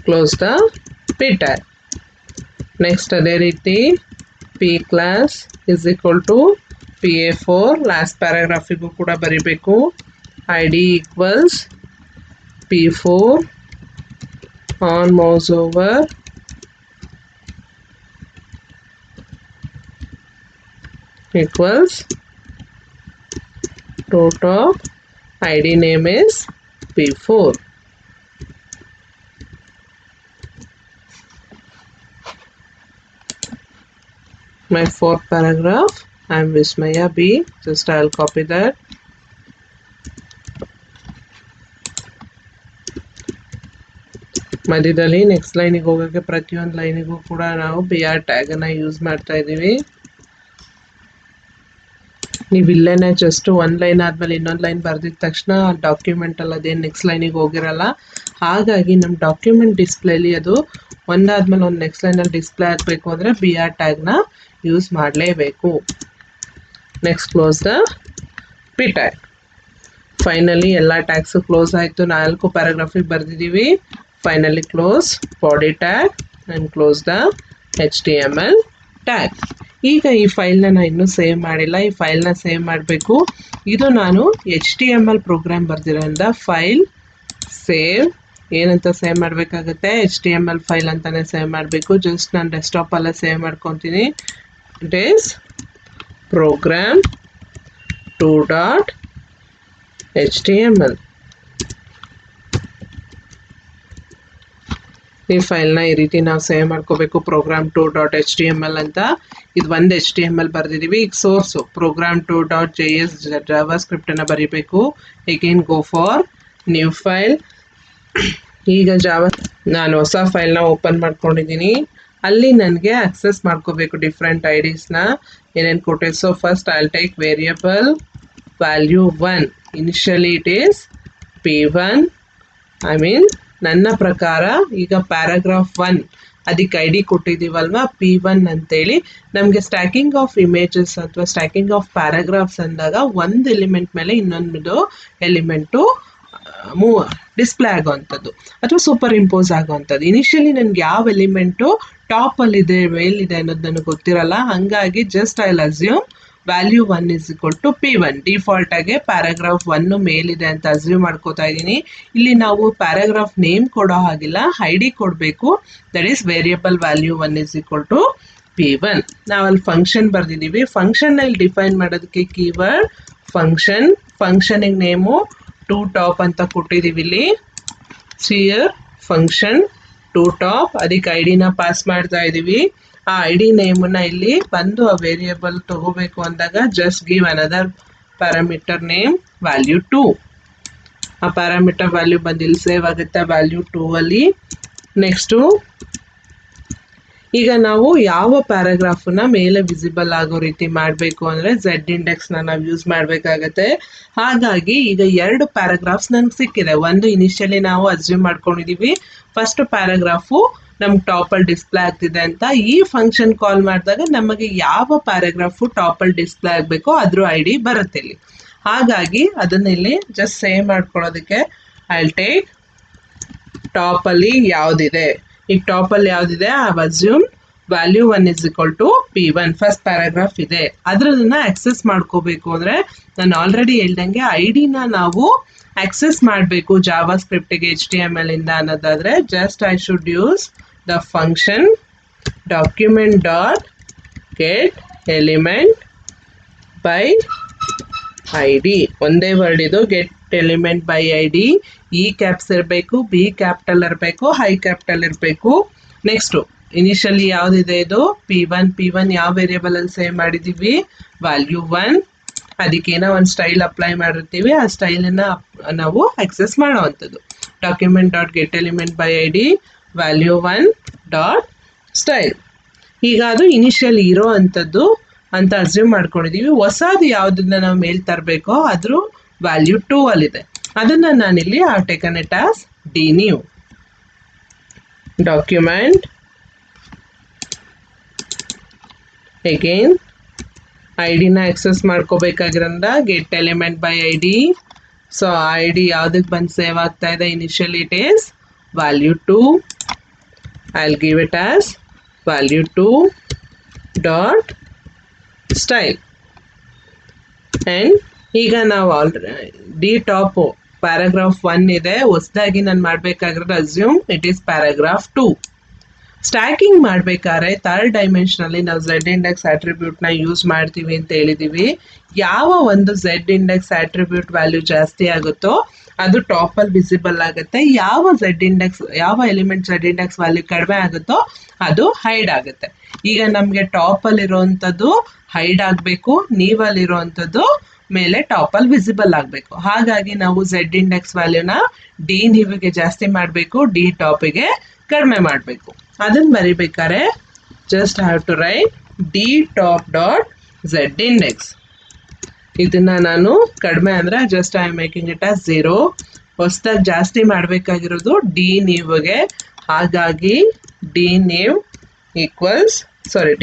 Close the P tag. Next ಅದೇ ರೀತಿ P class is equal to PA4. Last ಪ್ಯಾರಾಗ್ರಾಫಿಗೂ ಕೂಡ ಬರೀಬೇಕು. ID equals P4. On mouse over equals to top. ID name is P4. My fourth paragraph, I am Vismaya B. Just I will copy that. ಮಧ್ಯದಲ್ಲಿ next ಲೈನಿಗೆ ಹೋಗೋಕ್ಕೆ ಪ್ರತಿಯೊಂದು ಲೈನಿಗೂ ಕೂಡ ನಾವು BR ಟ್ಯಾಗನ್ನು use ಮಾಡ್ತಾ ಇದ್ದೀವಿ. ನೀವು ಇಲ್ಲೇನೆ ಜಸ್ಟ್ ಒಂದು ಲೈನ್ ಆದಮೇಲೆ ಇನ್ನೊಂದು ಲೈನ್ ಬರೆದಿದ ತಕ್ಷಣ ಡಾಕ್ಯುಮೆಂಟಲ್ಲಿ ಅದೇನು ನೆಕ್ಸ್ಟ್ ಲೈನಿಗೆ ಹೋಗಿರಲ್ಲ. ಹಾಗಾಗಿ ನಮ್ಮ ಡಾಕ್ಯುಮೆಂಟ್ ಡಿಸ್ಪ್ಲೇಲಿ ಅದು ಒಂದಾದ್ಮೇಲೆ ಒಂದು ನೆಕ್ಸ್ಟ್ ಲೈನಲ್ಲಿ ಡಿಸ್ಪ್ಲೇ ಆಗಬೇಕು ಅಂದರೆ BR ಟ್ಯಾಗ್ನ ಯೂಸ್ ಮಾಡಲೇಬೇಕು. Next close the P tag. Finally ಎಲ್ಲ ಟ್ಯಾಗ್ಸು ಕ್ಲೋಸ್ ಆಯಿತು. 4 ಪ್ಯಾರಾಗ್ರಾಫಿಗೆ ಬರೆದಿದ್ದೀವಿ. Finally close body tag and close the HTML tag. ಈಗ ಈ ಫೈಲ್ನ ನಾನು ಇನ್ನೂ ಸೇವ್ ಮಾಡಿಲ್ಲ. ಈ ಫೈಲ್ನ ಸೇವ್ ಮಾಡಬೇಕು. ಇದು ನಾನು HTML ಪ್ರೋಗ್ರಾಮ್ ಬರೆದಿರೋದ್ರಿಂದ ಫೈಲ್ ಸೇವ್ ಏನಂತ ಸೇವ್ ಮಾಡಬೇಕಾಗುತ್ತೆ, HTML ಫೈಲ್ ಅಂತಲೇ ಸೇವ್ ಮಾಡಬೇಕು. ಜಸ್ಟ್ ನಾನು ಡೆಸ್ಕ್ಟಾಪಲ್ಲೇ ಸೇವ್ ಮಾಡ್ಕೊತೀನಿ. It is program 2.html. ಈ ಫೈಲ್ನ ಈ ರೀತಿ ನಾವು ಸೇವ್ ಮಾಡ್ಕೋಬೇಕು, program 2.html ಅಂತ. ಇದು ಒಂದು HTML ಬರೆದಿದ್ದೀವಿ. ಈಗ ಸೋರ್ಸು program 2.js ಜಾವಾ ಸ್ಕ್ರಿಪ್ಟನ್ನು ಬರೀಬೇಕು. Again go for new file. ಈಗ ಜಾವಾ ನಾನು ಹೊಸ ಫೈಲ್ನ ಓಪನ್ ಮಾಡ್ಕೊಂಡಿದ್ದೀನಿ. ಅಲ್ಲಿ ನನಗೆ ಆಕ್ಸೆಸ್ ಮಾಡ್ಕೋಬೇಕು ಡಿಫ್ರೆಂಟ್ ಐ ಡಿಸ್ನ ಏನೇನು ಕೊಟ್ಟಿದ್ದು. So first I will take variable value 1. Initially it is P1. I mean ನನ್ನ ಪ್ರಕಾರ ಈಗ ಪ್ಯಾರಾಗ್ರಾಫ್ 1 ಅದಕ್ಕೆ ಐ ಡಿ ಕೊಟ್ಟಿದ್ದೀವಲ್ವ P1 ಅಂತೇಳಿ. ನಮಗೆ ಸ್ಟ್ಯಾಕಿಂಗ್ ಆಫ್ ಇಮೇಜಸ್ ಅಥವಾ ಸ್ಟ್ಯಾಕಿಂಗ್ ಆಫ್ ಪ್ಯಾರಾಗ್ರಾಫ್ಸ್ ಅಂದಾಗ ಒಂದು ಎಲಿಮೆಂಟ್ ಮೇಲೆ ಇನ್ನೊಂದು ಎಲಿಮೆಂಟು ಡಿಸ್ಪ್ಲೇ ಆಗೋವಂಥದ್ದು ಅಥವಾ ಸೂಪರ್ ಇಂಪೋಸ್ ಆಗೋವಂಥದ್ದು. ಇನಿಷಿಯಲಿ ನನಗೆ ಯಾವ ಎಲಿಮೆಂಟು ಟಾಪಲ್ಲಿದೆ ಮೇಲಿದೆ ಅನ್ನೋದು ನನಗೆ ಗೊತ್ತಿರಲ್ಲ. ಹಾಗಾಗಿ just I will assume value 1 is equal to P1. Default ಆಗಿ ಪ್ಯಾರಾಗ್ರಾಫ್ 1 ಮೇಲಿದೆ ಅಂತ ಅಸ್ಯೂಮ್ ಮಾಡ್ಕೋತಾ ಇದ್ದೀನಿ. ಇಲ್ಲಿ ನಾವು ಪ್ಯಾರಾಗ್ರಾಫ್ ನೇಮ್ ಕೊಡೋ ಹಾಗಿಲ್ಲ, ಐ ಡಿ ಕೊಡಬೇಕು. That is variable value 1 is equal to P1. ನಾವಲ್ಲಿ ಫಂಕ್ಷನ್ ಬರೆದಿದ್ದೀವಿ. ಫಂಕ್ಷನಲ್ಲಿ ಡಿಫೈನ್ ಮಾಡೋದಕ್ಕೆ ಕೀವರ್ಡ್ ಫಂಕ್ಷನ್. ಫಂಕ್ಷನಿಗೆ ನೇಮು ಟು ಟಾಪ್ ಅಂತ ಕೊಟ್ಟಿದ್ದೀವಿ ಇಲ್ಲಿ. ಸಿಯರ್ ಫಂಕ್ಷನ್ ಟು ಟಾಪ್. ಅದಕ್ಕೆ ಐ ಡಿನ ಪಾಸ್ ಮಾಡ್ತಾ ಇದ್ದೀವಿ. ಆ ಐ ಡಿ ನೇಮನ್ನ ಇಲ್ಲಿ ಬಂದು ಆ ವೇರಿಯಬಲ್ ತಗೋಬೇಕು ಅಂದಾಗ just give another parameter name value 2. ಆ ಪ್ಯಾರಾಮೀಟರ್ ವ್ಯಾಲ್ಯೂ ಬಂದು ಇಲ್ಲಿ ಸೇವ್ ಆಗುತ್ತೆ ವ್ಯಾಲ್ಯೂ 2 ಅಲ್ಲಿ. ನೆಕ್ಸ್ಟು ಈಗ ನಾವು ಯಾವ ಪ್ಯಾರಾಗ್ರಾಫನ್ನ ಮೇಲೆ ವಿಸಿಬಲ್ ಆಗೋ ರೀತಿ ಮಾಡಬೇಕು ಅಂದರೆ ಝೆಡ್ ಇಂಡೆಕ್ಸ್ನ ನಾವು ಯೂಸ್ ಮಾಡಬೇಕಾಗತ್ತೆ. ಹಾಗಾಗಿ ಈಗ 2 ಪ್ಯಾರಾಗ್ರಾಫ್ಸ್ ನನಗೆ ಸಿಕ್ಕಿದೆ. ಒಂದು ಇನಿಷಿಯಲಿ ನಾವು ಅಸ್ಯೂಮ್ ಮಾಡ್ಕೊಂಡಿದ್ದೀವಿ ಫಸ್ಟ್ ಪ್ಯಾರಾಗ್ರಾಫು ನಮ್ಗೆ ಟಾಪಲ್ಲಿ ಡಿಸ್ಪ್ಲೇ ಆಗ್ತಿದೆ ಅಂತ. ಈ ಫಂಕ್ಷನ್ ಕಾಲ್ ಮಾಡಿದಾಗ ನಮಗೆ ಯಾವ ಪ್ಯಾರಾಗ್ರಾಫು ಟಾಪಲ್ಲಿ ಡಿಸ್ಪ್ಲೇ ಆಗಬೇಕೋ ಅದ್ರ ಐ ಡಿ ಬರುತ್ತೆ ಇಲ್ಲಿ. ಹಾಗಾಗಿ ಅದನ್ನ ಇಲ್ಲಿ ಜಸ್ಟ್ ಸೇವ್ ಮಾಡ್ಕೊಳ್ಳೋದಕ್ಕೆ ಐ ವಿಲ್ ಟೇಕ್ ಟಾಪಲ್ಲಿ ಯಾವುದಿದೆ. ಈಗ ಟಾಪಲ್ಲಿ ಯಾವುದಿದೆ I have assume value 1 is equal to P1. First paragraph ಇದೆ. ಅದರನ್ನ ಆಕ್ಸೆಸ್ ಮಾಡ್ಕೋಬೇಕು ಅಂದರೆ ನಾನು ಆಲ್ರೆಡಿ ಹೇಳ್ದಂಗೆ ಐ ಡಿನ ನಾವು ಆಕ್ಸೆಸ್ ಮಾಡಬೇಕು ಜಾವಾ ಸ್ಕ್ರಿಪ್ಟಿಗೆ HTML ಇಂದ ಅನ್ನೋದಾದರೆ just I should use the function document dot get element by I D. ಒಂದೇ ವರ್ಡ್ ಇದು, get element by I D. E caps ಇರಬೇಕು, ಬಿ ಕ್ಯಾಪಿಟಲ್ ಇರಬೇಕು, ಹೈ ಕ್ಯಾಪಿಟಲ್ ಇರಬೇಕು. ನೆಕ್ಸ್ಟು ಇನಿಷಿಯಲಿ ಯಾವುದಿದೆ ಇದು P1. P1 ಯಾವ ವೇರಿಯಬಲಲ್ಲಿ ಸೇವ್ ಮಾಡಿದ್ದೀವಿ ವ್ಯಾಲ್ಯೂ 1. ಅದಕ್ಕೇನೋ ಒಂದು ಸ್ಟೈಲ್ ಅಪ್ಲೈ ಮಾಡಿರ್ತೀವಿ, ಆ ಸ್ಟೈಲನ್ನು ನಾವು ಆಕ್ಸೆಸ್ ಮಾಡೋವಂಥದ್ದು. Document dot get element by I D value 1 dot style. ಈಗ ಅದು ಇನಿಷಿಯಲ್ ಇರೋ ಅಂಥದ್ದು ಅಂತ ಅಸ್ಯೂಮ್ ಮಾಡ್ಕೊಂಡಿದ್ದೀವಿ. ಹೊಸದು ಯಾವುದನ್ನ ನಾವು ಮೇಲ್ ತರಬೇಕೋ ಅದ್ರ ವ್ಯಾಲ್ಯೂ 2 ಅಲ್ಲಿದೆ. ಅದನ್ನು ನಾನಿಲ್ಲಿ ಆ taken it as D new. Document again I ಡಿನ ಆಕ್ಸೆಸ್ ಮಾಡ್ಕೋಬೇಕಾಗಿರೋದ್ರಿಂದ get element by I D. So I D ಯಾವುದಕ್ಕೆ ಬಂದು ಸೇವ್ ಆಗ್ತಾ ಇದೆ initially it is value 2. I will give it as value 2 dot style. And ಈಗ ನಾವು already top paragraph 1 ಇದೆ. ಹೊಸದಾಗಿ ನಾನು ಮಾಡಬೇಕಾಗಿರೋದು assume it is paragraph 2. Stacking ಮಾಡಬೇಕಾದ್ರೆ ಥರ್ಡ್ ಡೈಮೆನ್ಷನಲ್ಲಿ ನಾವು ಝೆಡ್ ಇಂಡೆಕ್ಸ್ ಆಟ್ರಿಬ್ಯೂಟ್ನ ಯೂಸ್ ಮಾಡ್ತೀವಿ ಅಂತ ಹೇಳಿದ್ದೀವಿ. ಯಾವ ಒಂದು ಝೆಡ್ ಇಂಡೆಕ್ಸ್ ಆಟ್ರಿಬ್ಯೂಟ್ ವ್ಯಾಲ್ಯೂ ಜಾಸ್ತಿ ಆಗುತ್ತೋ ಅದು ಟಾಪಲ್ಲಿ ವಿಸಿಬಲ್ ಆಗುತ್ತೆ. ಯಾವ ಎಲಿಮೆಂಟ್ ಝೆಡ್ ಇಂಡೆಕ್ಸ್ ವ್ಯಾಲ್ಯೂ ಕಡಿಮೆ ಆಗುತ್ತೋ ಅದು ಹೈಡ್ ಆಗುತ್ತೆ. ಈಗ ನಮಗೆ ಟಾಪಲ್ಲಿರೋವಂಥದ್ದು ಹೈಡ್ ಆಗಬೇಕು, ನೀವಲ್ಲಿರೋವಂಥದ್ದು ಮೇಲೆ ಟಾಪಲ್ಲಿ ವಿಸಿಬಲ್ ಆಗಬೇಕು. ಹಾಗಾಗಿ ನಾವು ಝೆಡ್ ಇಂಡೆಕ್ಸ್ ವ್ಯಾಲ್ಯೂನ ಡಿ ನೀವಿಗೆ ಜಾಸ್ತಿ ಮಾಡಬೇಕು, ಡಿ ಟಾಪಿಗೆ ಕಡಿಮೆ ಮಾಡಬೇಕು. ಅದನ್ನು ಬರಿಬೇಕಾದ್ರೆ just have to write D top dot Z index. ಇದನ್ನು ನಾನು ಕಡಿಮೆ ಅಂದರೆ just I am making it as 0. ಹೊಸದಾಗಿ ಜಾಸ್ತಿ ಮಾಡಬೇಕಾಗಿರೋದು ಡಿ ನೀವಿಗೆ. ಹಾಗಾಗಿ D new equals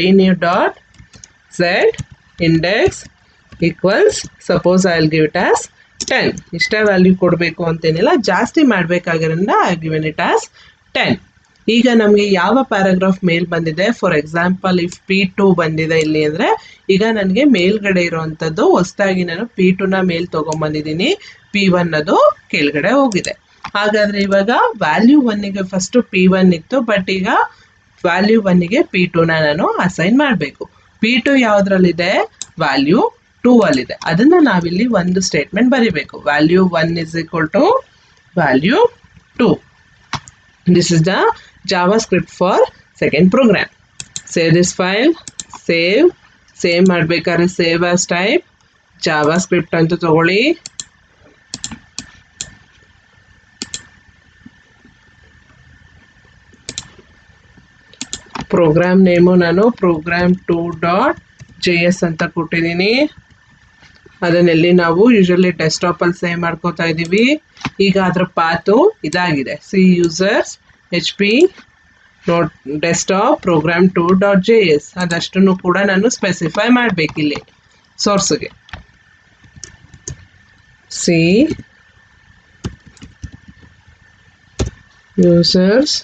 D new dot Z index equals suppose I will give it as 10. ಇಷ್ಟೇ ವ್ಯಾಲ್ಯೂ ಕೊಡಬೇಕು ಅಂತೇನಿಲ್ಲ, ಜಾಸ್ತಿ ಮಾಡಬೇಕಾಗಿರೋದ್ರಿಂದ ಐ ಗಿವನ್ ಇಟ್ ಆಸ್ 10. ಈಗ ನಮಗೆ ಯಾವ ಪ್ಯಾರಾಗ್ರಾಫ್ ಮೇಲ್ ಬಂದಿದೆ, ಫಾರ್ ಎಕ್ಸಾಂಪಲ್ ಇಫ್ P2 ಬಂದಿದೆ ಇಲ್ಲಿ ಅಂದರೆ ಈಗ ನನಗೆ ಮೇಲ್ಗಡೆ ಇರೋವಂಥದ್ದು ಹೊಸದಾಗಿ ನಾನು P2ನ ಮೇಲ್ ತೊಗೊಂಬಂದಿದ್ದೀನಿ, P1 ಅದು ಕೆಳಗಡೆ ಹೋಗಿದೆ. ಹಾಗಾದರೆ ಇವಾಗ ವ್ಯಾಲ್ಯೂ 1ಗೆ ಫಸ್ಟು P1 ಇತ್ತು, ಬಟ್ ಈಗ ವ್ಯಾಲ್ಯೂ 1ಗೆ P2ನ ನಾನು ಅಸೈನ್ ಮಾಡಬೇಕು. P2 ಯಾವುದ್ರಲ್ಲಿದೆ ವ್ಯಾಲ್ಯೂ 2 ಅಲ್ಲಿದೆ. ಅದನ್ನು ನಾವಿಲ್ಲಿ ಒಂದು ಸ್ಟೇಟ್ಮೆಂಟ್ ಬರಿಬೇಕು. Value 1 is equal to value 2. This is the JavaScript for second program. Save this file. Save ಮಾಡಬೇಕಾದ್ರೆ ಸೇವ್ ಆಸ್ ಟೈಪ್ JavaScript ಅಂತ ತಗೊಳ್ಳಿ. ಪ್ರೋಗ್ರಾಮ್ ನೇಮು ನಾನು program2.js ಅಂತ ಕೊಟ್ಟಿದ್ದೀನಿ. ಅದನ್ನೆಲ್ಲಿ ನಾವು ಯೂಶಲಿ ಡೆಸ್ಕ್ಟಾಪಲ್ಲಿ ಸೇವ್ ಮಾಡ್ಕೋತಾ ಇದ್ದೀವಿ. ಈಗ ಅದರ ಪಾತು ಇದಾಗಿದೆ, C users HP note desktop program2.js. ಅದಷ್ಟನ್ನು ಕೂಡ ನಾನು ಸ್ಪೆಸಿಫೈ ಮಾಡಬೇಕಿಲ್ಲಿ ಸೋರ್ಸ್ಗೆ. C users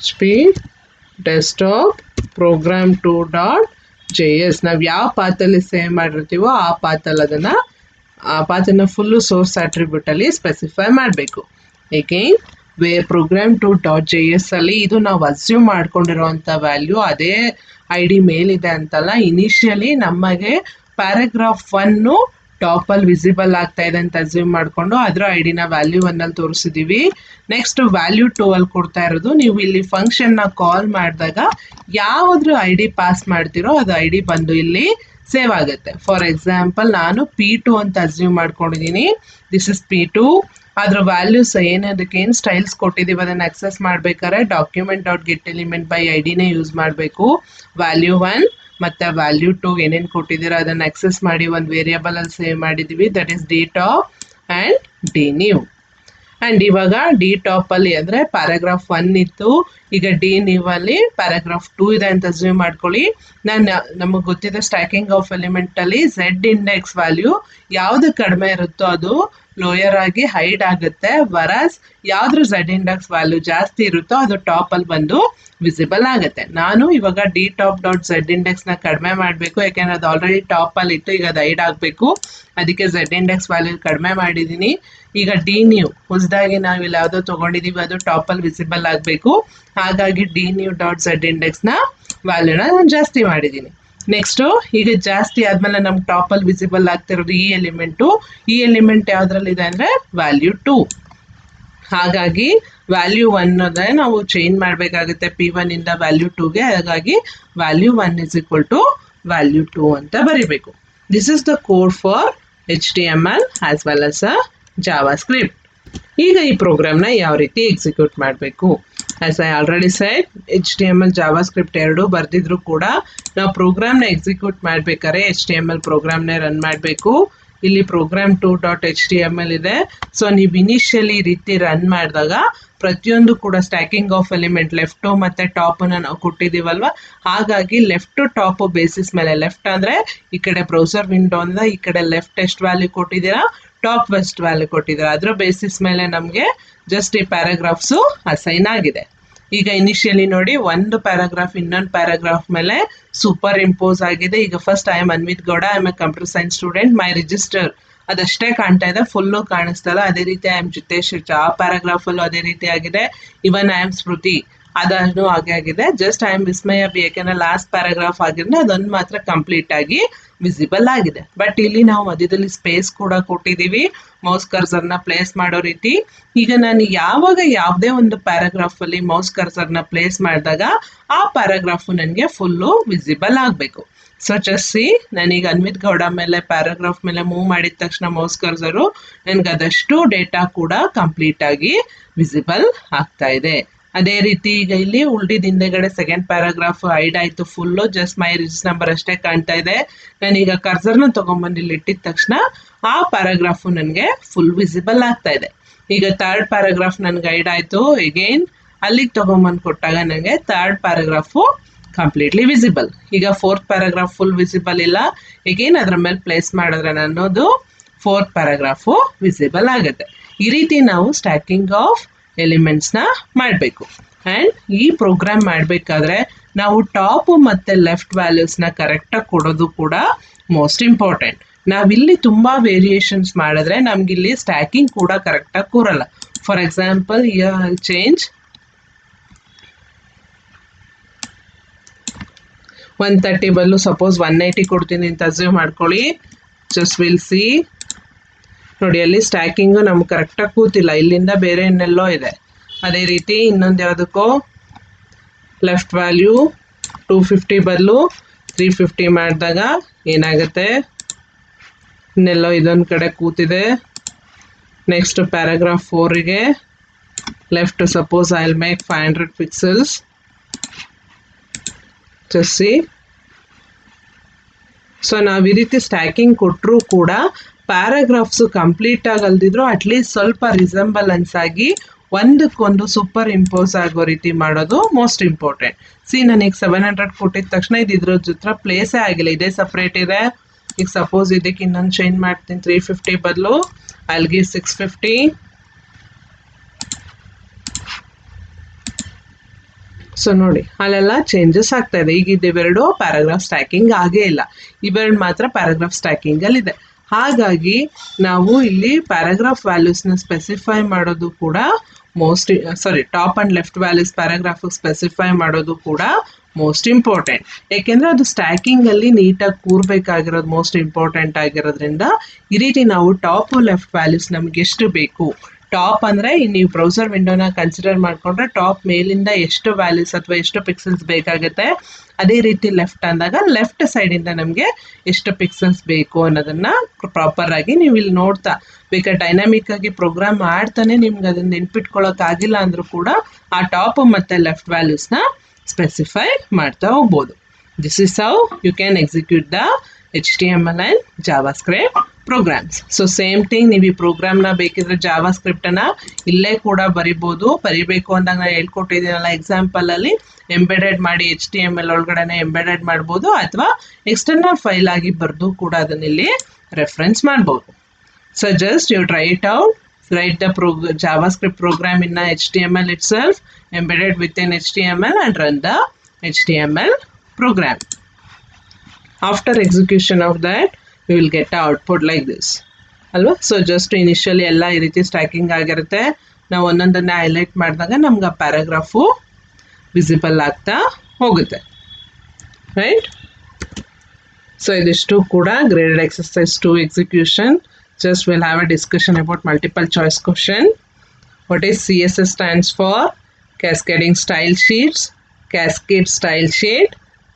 HP desktop program2.js. ನಾವು ಯಾವ ಪಾತಲ್ಲಿ ಸೇವ್ ಮಾಡಿರ್ತೀವೋ ಆ ಪಾತನ್ನು ಫುಲ್ಲು ಸೋರ್ಸ್ ಅಟ್ರಿಬ್ಯೂಟಲ್ಲಿ ಸ್ಪೆಸಿಫೈ ಮಾಡಬೇಕು. ಏಗೇನ್ program2.js ಅಲ್ಲಿ ಇದು ನಾವು ಅಸ್ಯೂಮ್ ಮಾಡ್ಕೊಂಡಿರೋವಂಥ ವ್ಯಾಲ್ಯೂ ಅದೇ ID ಮೇಲಿದೆ ಅಂತಲ್ಲ. ಇನಿಷಿಯಲಿ ನಮಗೆ ಪ್ಯಾರಾಗ್ರಾಫ್ 1 ಟಾಪಲ್ಲಿ ವಿಸಿಬಲ್ ಆಗ್ತಾ ಇದೆ ಅಂತ ಅಸ್ಯೂಮ್ ಮಾಡಿಕೊಂಡು ಅದರ ಐಡಿನ ವ್ಯಾಲ್ಯೂ 1 ತೋರಿಸಿದ್ದೀವಿ. ನೆಕ್ಸ್ಟ್ ವ್ಯಾಲ್ಯೂ 2 ಅಲ್ಲಿ ಕೊಡ್ತಾ ಇರೋದು, ನೀವು ಇಲ್ಲಿ ಫಂಕ್ಷನ್ನ ಕಾಲ್ ಮಾಡಿದಾಗ ಯಾವುದ್ರ ID ಪಾಸ್ ಮಾಡ್ತಿರೋ ಅದು ID ಬಂದು ಇಲ್ಲಿ ಸೇವ್ ಆಗುತ್ತೆ. ಫಾರ್ ಎಕ್ಸಾಂಪಲ್ ನಾನು P2 ಅಂತ ಅಸ್ಯೂಮ್ ಮಾಡ್ಕೊಂಡಿದ್ದೀನಿ. This is P2. ಅದ್ರ ವ್ಯಾಲ್ಯೂಸ್ ಏನು ಸ್ಟೈಲ್ಸ್ ಕೊಟ್ಟಿದ್ದೀವಿ ಅದನ್ನು ಆಕ್ಸೆಸ್ ಮಾಡ್ಬೇಕಾದ್ರೆ document.getElementByIdನೇ ಯೂಸ್ ಮಾಡಬೇಕು. ವ್ಯಾಲ್ಯೂ 1 ಮತ್ತು ವ್ಯಾಲ್ಯೂ 2 ಏನೇನು ಕೊಟ್ಟಿದ್ದೀರೋ ಅದನ್ನು ಆಕ್ಸೆಸ್ ಮಾಡಿ ಒಂದು ವೇರಿಯಬಲಲ್ಲಿ ಸೇವ್ ಮಾಡಿದ್ದೀವಿ, that is dtop and dnew. And ಇವಾಗ dtopಲ್ಲಿ ಅಂದರೆ ಪ್ಯಾರಾಗ್ರಾಫ್ 1 ಇತ್ತು, ಈಗ dnewಲ್ಲಿ ಪ್ಯಾರಾಗ್ರಾಫ್ 2 ಇದೆ ಅಂತ ಅಸ್ಯೂಮ್ ಮಾಡ್ಕೊಳ್ಳಿ. ನಮಗೆ ಗೊತ್ತಿದೆ ಸ್ಟ್ಯಾಕಿಂಗ್ ಆಫ್ ಎಲಿಮೆಂಟಲ್ಲಿ Z ಇಂಡೆಕ್ಸ್ ವ್ಯಾಲ್ಯೂ ಯಾವುದು ಕಡಿಮೆ ಇರುತ್ತೋ ಅದು ಲೋಯರ್ ಆಗಿ ಹೈಡ್ ಆಗುತ್ತೆ, ವರಾಸ್ ಯಾವ್ದ್ರ Z ಇಂಡೆಕ್ಸ್ ವ್ಯಾಲ್ಯೂ ಜಾಸ್ತಿ ಇರುತ್ತೋ ಅದು ಟಾಪಲ್ಲಿ ಬಂದು ವಿಸಿಬಲ್ ಆಗುತ್ತೆ. ನಾನು ಇವಾಗ dtop.z ಇಂಡೆಕ್ಸ್ನ ಕಡಿಮೆ ಮಾಡಬೇಕು, ಯಾಕೆಂದರೆ ಅದು ಆಲ್ರೆಡಿ ಟಾಪಲ್ಲಿ ಇತ್ತು, ಈಗ ಅದು ಹೈಡ್ ಆಗಬೇಕು. ಅದಕ್ಕೆ Z ಇಂಡೆಕ್ಸ್ ವ್ಯಾಲ್ಯೂ ಕಡಿಮೆ ಮಾಡಿದ್ದೀನಿ. ಈಗ dnew ಹೊಸದಾಗಿ ನಾವು ಇಲ್ಲಿ ಯಾವುದೋ ತೊಗೊಂಡಿದ್ದೀವಿ ಅದು ಟಾಪಲ್ಲಿ ವಿಸಿಬಲ್ ಆಗಬೇಕು, ಹಾಗಾಗಿ dnew.z ಇಂಡೆಕ್ಸ್ನ ವ್ಯಾಲ್ಯೂನ ನಾನು ಜಾಸ್ತಿ ಮಾಡಿದ್ದೀನಿ. ನೆಕ್ಸ್ಟು ಈಗ ಜಾಸ್ತಿ ಆದಮೇಲೆ ನಮ್ಗೆ ಟಾಪಲ್ಲಿ ವಿಸಿಬಲ್ ಆಗ್ತಿರೋದು ಈ ಎಲಿಮೆಂಟ್ ಯಾವುದ್ರಲ್ಲಿದೆ ಅಂದರೆ ವ್ಯಾಲ್ಯೂ 2. ಹಾಗಾಗಿ ವ್ಯಾಲ್ಯೂ 1 ನಾವು ಚೇಂಜ್ ಮಾಡಬೇಕಾಗುತ್ತೆ P1 ಇಂದ ವ್ಯಾಲ್ಯೂ 2ಗೆ. ಹಾಗಾಗಿ value 1 is equal to value 2 ಅಂತ ಬರೀಬೇಕು. This is the code for HTML as well as JavaScript. ಈಗ ಈ ಪ್ರೋಗ್ರಾಮ್ನ ಯಾವ ರೀತಿ ಎಕ್ಸಿಕ್ಯೂಟ್ ಮಾಡಬೇಕು? As I already shed, HTML JavaScript ಎರಡೂ ಬರೆದಿದ್ರು ಕೂಡ ನಾವು ಪ್ರೋಗ್ರಾಮ್ನ ಎಕ್ಸಿಕ್ಯೂಟ್ ಮಾಡಬೇಕಾದ್ರೆ HTML ಪ್ರೋಗ್ರಾಮ್ನೇ ರನ್ ಮಾಡಬೇಕು. ಇಲ್ಲಿ program2.html ಇದೆ. ಸೊ ನೀವು ಇನಿಷಿಯಲಿ ಈ ರೀತಿ ರನ್ ಮಾಡಿದಾಗ ಪ್ರತಿಯೊಂದು ಕೂಡ ಸ್ಟ್ಯಾಕಿಂಗ್ ಆಫ್ ಎಲಿಮೆಂಟ್ ಲೆಫ್ಟು ಮತ್ತು ಟಾಪನ್ನು ನಾವು ಕೊಟ್ಟಿದ್ದೀವಲ್ವ, ಹಾಗಾಗಿ ಲೆಫ್ಟು ಟಾಪು ಬೇಸಿಸ್ ಮೇಲೆ, ಲೆಫ್ಟ್ ಅಂದರೆ ಈ ಕಡೆ ಬ್ರೌಸರ್ ವಿಂಡೋ ಅಂದರೆ ಈ ಕಡೆ ಲೆಫ್ಟ್ ಎಷ್ಟು ವ್ಯಾಲ್ಯೂ ಕೊಟ್ಟಿದ್ದೀರಾ, ಟಾಪ್ ವೆಸ್ಟ್ ವ್ಯಾಲ್ಯೂ ಕೊಟ್ಟಿದ್ದೀರಾ, ಅದರ ಬೇಸಿಸ್ ಮೇಲೆ ನಮಗೆ ಜಸ್ಟ್ ಈ ಪ್ಯಾರಾಗ್ರಾಫ್ಸು ಅಸೈನ್ ಆಗಿದೆ. ಈಗ ಇನಿಷಿಯಲಿ ನೋಡಿ ಒಂದು ಪ್ಯಾರಾಗ್ರಾಫ್ ಇನ್ನೊಂದು ಪ್ಯಾರಾಗ್ರಾಫ್ ಮೇಲೆ ಸೂಪರ್ ಇಂಪೋಸ್ ಆಗಿದೆ. ಈಗ first I am Anvith Gowda, I am a computer science student, my register ಅದಷ್ಟೇ ಕಾಣ್ತಾ ಇದೆ, ಫುಲ್ಲು ಕಾಣಿಸ್ತಲ್ಲ. ಅದೇ ರೀತಿ ಐ ಆಮ್ ಜಿತೇಶ್, ಆ ಪ್ಯಾರಾಗ್ರಾಫಲ್ಲೂ ಅದೇ ರೀತಿ ಆಗಿದೆ. ಇವನ್ ಐ ಆಮ್ ಸ್ಮೃತಿ, ಅದನ್ನು ಹಾಗೆ ಆಗಿದೆ. Just I am Vismaya B, ಯಾಕೆಂದರೆ ಲಾಸ್ಟ್ ಪ್ಯಾರಾಗ್ರಾಫ್ ಆಗಿದ್ರೆ ಅದೊಂದು ಮಾತ್ರ ಕಂಪ್ಲೀಟ್ ಆಗಿ ವಿಸಿಬಲ್ ಆಗಿದೆ. ಬಟ್ ಇಲ್ಲಿ ನಾವು ಮಧ್ಯದಲ್ಲಿ ಸ್ಪೇಸ್ ಕೂಡ ಕೊಟ್ಟಿದ್ದೀವಿ ಮೌಸ್ ಕರ್ಸರ್ನ ಪ್ಲೇಸ್ ಮಾಡೋ ರೀತಿ. ಈಗ ನಾನು ಯಾವಾಗ ಯಾವುದೇ ಒಂದು ಪ್ಯಾರಾಗ್ರಾಫಲ್ಲಿ ಮೌಸ್ ಕರ್ಸರ್ನ ಪ್ಲೇಸ್ ಮಾಡಿದಾಗ ಆ ಪ್ಯಾರಾಗ್ರಾಫು ನನಗೆ ಫುಲ್ಲು ವಿಸಿಬಲ್ ಆಗಬೇಕು. ಸೊ ಜಸ್ಟ್ ಸಿ, ನಾನೀಗ ಅನ್ವಿತ್ ಗೌಡ ಮೇಲೆ ಪ್ಯಾರಾಗ್ರಾಫ್ ಮೇಲೆ ಮೂವ್ ಮಾಡಿದ ತಕ್ಷಣ ಮೌಸ್ ಕರ್ಸರು ನನಗೆ ಅದಷ್ಟು ಡೇಟಾ ಕೂಡ ಕಂಪ್ಲೀಟಾಗಿ ವಿಸಿಬಲ್ ಆಗ್ತಾ ಇದೆ. ಅದೇ ರೀತಿ ಈಗ ಇಲ್ಲಿ ಉಲ್ಟಿದ ಹಿಂದೆಗಡೆ ಸೆಕೆಂಡ್ ಪ್ಯಾರಾಗ್ರಾಫ್ ಹೈಡ್ ಆಯಿತು full, just my register number ಅಷ್ಟೇ ಕಾಣ್ತಾ ಇದೆ. ನಾನೀಗ ಕರ್ಸರ್ನ ತೊಗೊಂಬಂದು ಇಲ್ಲಿ ಇಟ್ಟಿದ ತಕ್ಷಣ ಆ ಪ್ಯಾರಾಗ್ರಾಫು ನನಗೆ ಫುಲ್ ವಿಸಿಬಲ್ ಆಗ್ತಾ ಇದೆ. ಈಗ ಥರ್ಡ್ ಪ್ಯಾರಾಗ್ರಾಫ್ ನನಗೆ ಹೈಡ್ ಆಯಿತು, ಎಗೇನ್ ಅಲ್ಲಿಗೆ ತೊಗೊಂಬಂದು ಕೊಟ್ಟಾಗ ನನಗೆ ಥರ್ಡ್ ಪ್ಯಾರಾಗ್ರಾಫು ಕಂಪ್ಲೀಟ್ಲಿ ವಿಸಿಬಲ್. ಈಗ ಫೋರ್ತ್ ಪ್ಯಾರಾಗ್ರಾಫ್ ಫುಲ್ ವಿಸಿಬಲ್ ಇಲ್ಲ, ಎಗೇನ್ ಅದರ ಮೇಲೆ ಪ್ಲೇಸ್ ಮಾಡಿದ್ರೆ ನನ್ನದು ಫೋರ್ತ್ ಪ್ಯಾರಾಗ್ರಾಫು ವಿಸಿಬಲ್ ಆಗುತ್ತೆ. ಈ ರೀತಿ ನಾವು ಸ್ಟ್ಯಾಕಿಂಗ್ ಆಫ್ ಎಲಿಮೆಂಟ್ಸ್ನ ಮಾಡಬೇಕು. ಆ್ಯಂಡ್ ಈ ಪ್ರೋಗ್ರಾಮ್ ಮಾಡಬೇಕಾದ್ರೆ ನಾವು ಟಾಪು ಮತ್ತು ಲೆಫ್ಟ್ ವ್ಯಾಲ್ಯೂಸ್ನ ಕರೆಕ್ಟಾಗಿ ಕೊಡೋದು ಕೂಡ ಮೋಸ್ಟ್ ಇಂಪಾರ್ಟೆಂಟ್. ನಾವಿಲ್ಲಿ ತುಂಬ ವೇರಿಯೇಷನ್ಸ್ ಮಾಡಿದ್ರೆ ನಮಗಿಲ್ಲಿ ಸ್ಟ್ಯಾಕಿಂಗ್ ಕೂಡ ಕರೆಕ್ಟಾಗಿ ಕೂರಲ್ಲ. ಫಾರ್ ಎಕ್ಸಾಂಪಲ್ ಚೇಂಜ್ 130 ಬದಲು ಸಪೋಸ್ 180 ಕೊಡ್ತೀನಿ ಅಂತ ಅಸ್ಯೂಮ್ ಮಾಡ್ಕೊಳ್ಳಿ. ಜಸ್ಟ್ ವಿಲ್ ಸಿ, ನೋಡಿ ಅಲ್ಲಿ ಸ್ಟ್ಯಾಕಿಂಗು ನಮ್ಗೆ ಕರೆಕ್ಟಾಗಿ ಕೂತಿಲ್ಲ, ಇಲ್ಲಿಂದ ಬೇರೆ ಇನ್ನೆಲ್ಲೋ ಇದೆ. ಅದೇ ರೀತಿ ಇನ್ನೊಂದು ಯಾವುದಕ್ಕೋ ಲೆಫ್ಟ್ ವ್ಯಾಲ್ಯೂ 250 ಬದಲು 350 ಮಾಡಿದಾಗ ಏನಾಗುತ್ತೆ, ಇನ್ನೆಲ್ಲೋ ಇದೊಂದು ಕಡೆ ಕೂತಿದೆ. ನೆಕ್ಸ್ಟ್ ಪ್ಯಾರಾಗ್ರಾಫ್ 4ಗೆ left suppose I'll make 500 pixels. Just see. So ನಾವು ಈ ರೀತಿ ಸ್ಟ್ಯಾಕಿಂಗ್ ಕೊಟ್ಟರೂ ಕೂಡ ಪ್ಯಾರಾಗ್ರಾಫ್ಸು ಕಂಪ್ಲೀಟ್ ಆಗಲ್ದಿದ್ರು ಅಟ್ಲೀಸ್ಟ್ ಸ್ವಲ್ಪ ರಿಸೆಂಬಲೆನ್ಸ್ ಆಗಿ ಒಂದಕ್ಕೊಂದು ಸೂಪರ್ ಇಂಪೋಸ್ ಆಗೋ ರೀತಿ ಮಾಡೋದು ಮೋಸ್ಟ್ ಇಂಪಾರ್ಟೆಂಟ್. ಸಿ ನನಗೆ 700 ಕೊಟ್ಟಿದ ತಕ್ಷಣ ಇದು ಇದ್ರ ಜೊತೆ ಪ್ಲೇಸೇ ಆಗಿಲ್ಲ, ಇದೇ ಸಪ್ರೇಟ್ ಇದೆ. ಈಗ ಸಪೋಸ್ ಇದಕ್ಕೆ ಇನ್ನೊಂದು ಚೇಂಜ್ ಮಾಡ್ತೀನಿ, 350 ಬದಲು I'll give 650. ಸೊ ನೋಡಿ ಅಲ್ಲೆಲ್ಲ ಚೇಂಜಸ್ ಆಗ್ತಾ ಇದೆ. ಈಗ ಇವೆರಡು ಪ್ಯಾರಾಗ್ರಾಫ್ ಸ್ಟ್ಯಾಕಿಂಗ್ ಆಗೇ ಇಲ್ಲ, ಇವೆರಡು ಮಾತ್ರ ಪ್ಯಾರಾಗ್ರಾಫ್ ಸ್ಟ್ಯಾಕಿಂಗಲ್ಲಿದೆ. ಹಾಗಾಗಿ ನಾವು ಇಲ್ಲಿ ಪ್ಯಾರಾಗ್ರಾಫ್ ವ್ಯಾಲ್ಯೂಸ್ನ ಸ್ಪೆಸಿಫೈ ಮಾಡೋದು ಕೂಡ top and left values paragraph specify ಮಾಡೋದು ಕೂಡ ಮೋಸ್ಟ್ ಇಂಪಾರ್ಟೆಂಟ್. ಏಕೆಂದರೆ ಅದು ಸ್ಟ್ಯಾಕಿಂಗಲ್ಲಿ ನೀಟಾಗಿ ಕೂರಬೇಕಾಗಿರೋದು ಮೋಸ್ಟ್ ಇಂಪಾರ್ಟೆಂಟ್ ಆಗಿರೋದ್ರಿಂದ ಈ ರೀತಿ ನಾವು ಟಾಪ್ ಲೆಫ್ಟ್ ವ್ಯಾಲ್ಯೂಸ್ ನಮ್ಗೆ ಎಷ್ಟು ಬೇಕು, ಟಾಪ್ ಅಂದರೆ ನೀವು ಬ್ರೌಸರ್ ವಿಂಡೋನ ಕನ್ಸಿಡರ್ ಮಾಡಿಕೊಂಡ್ರೆ ಟಾಪ್ ಮೇಲಿಂದ ಎಷ್ಟು ವ್ಯಾಲ್ಯೂಸ್ ಅಥವಾ ಎಷ್ಟು ಪಿಕ್ಸೆಲ್ಸ್ ಬೇಕಾಗುತ್ತೆ, ಅದೇ ರೀತಿ ಲೆಫ್ಟ್ ಅಂದಾಗ ಲೆಫ್ಟ್ ಸೈಡಿಂದ ನಮಗೆ ಎಷ್ಟು ಪಿಕ್ಸೆಲ್ಸ್ ಬೇಕು ಅನ್ನೋದನ್ನು ಪ್ರಾಪರಾಗಿ ನೀವು ಇಲ್ಲಿ ನೋಡ್ತಾ ಬೇಕಾದ್ರೆ ಡೈನಾಮಿಕ್ ಆಗಿ ಪ್ರೋಗ್ರಾಮ್ ಮಾಡ್ತಾನೆ ನಿಮ್ಗೆ ಅದನ್ನು ನೆನ್ಪಿಟ್ಕೊಳ್ಳೋಕ್ಕಾಗಿಲ್ಲ ಅಂದರೂ ಕೂಡ ಆ ಟಾಪ್ ಮತ್ತು ಲೆಫ್ಟ್ ವ್ಯಾಲ್ಯೂಸ್ನ ಸ್ಪೆಸಿಫೈ ಮಾಡ್ತಾ ಹೋಗ್ಬೋದು. This is how you can execute the HTML and JavaScript programs. So same thing ನೀವು ಈ ಪ್ರೋಗ್ರಾಮ್ನ ಬೇಕಿದ್ರೆ ಜಾವಾಸ್ಕ್ರಿಪ್ಟನ್ನು ಇಲ್ಲೇ ಕೂಡ ಬರಿಬೇಕು ಅಂದಾಗ ನಾನು ಹೇಳ್ಕೊಟ್ಟಿದ್ದೀನಲ್ಲ ಎಕ್ಸಾಂಪಲಲ್ಲಿ ಎಂಬೆಡೆಡ್ ಮಾಡಿ HTML ಒಳಗಡೆ ಎಂಬೆಡೆಡ್ ಮಾಡ್ಬೋದು, ಅಥವಾ ಎಕ್ಸ್ಟರ್ನಲ್ ಫೈಲ್ ಆಗಿ ಬರೆದು ಕೂಡ ಅದನ್ನಿಲ್ಲಿ ರೆಫರೆನ್ಸ್ ಮಾಡ್ಬೋದು. So just you try it out, write the JavaScript program in HTML itself, embedded within HTML, and run the HTML program. After execution of that, we will get the output like this. ಅಲ್ವಾ? So just initially ಎಲ್ಲ ಈ ರೀತಿ stacking ಆಗಿರುತ್ತೆ. ನಾವು ಒಂದೊಂದನ್ನೇ highlight ಮಾಡಿದಾಗ ನಮ್ಗೆ ಆ paragraph visible ಆಗ್ತಾ ಹೋಗುತ್ತೆ, ರೈಟ್? ಸೊ ಇದಿಷ್ಟು ಕೂಡ graded exercise 2 execution. Just we'll have a discussion about multiple choice question. What is CSS stands for? Cascading style sheets, cascade style sheet,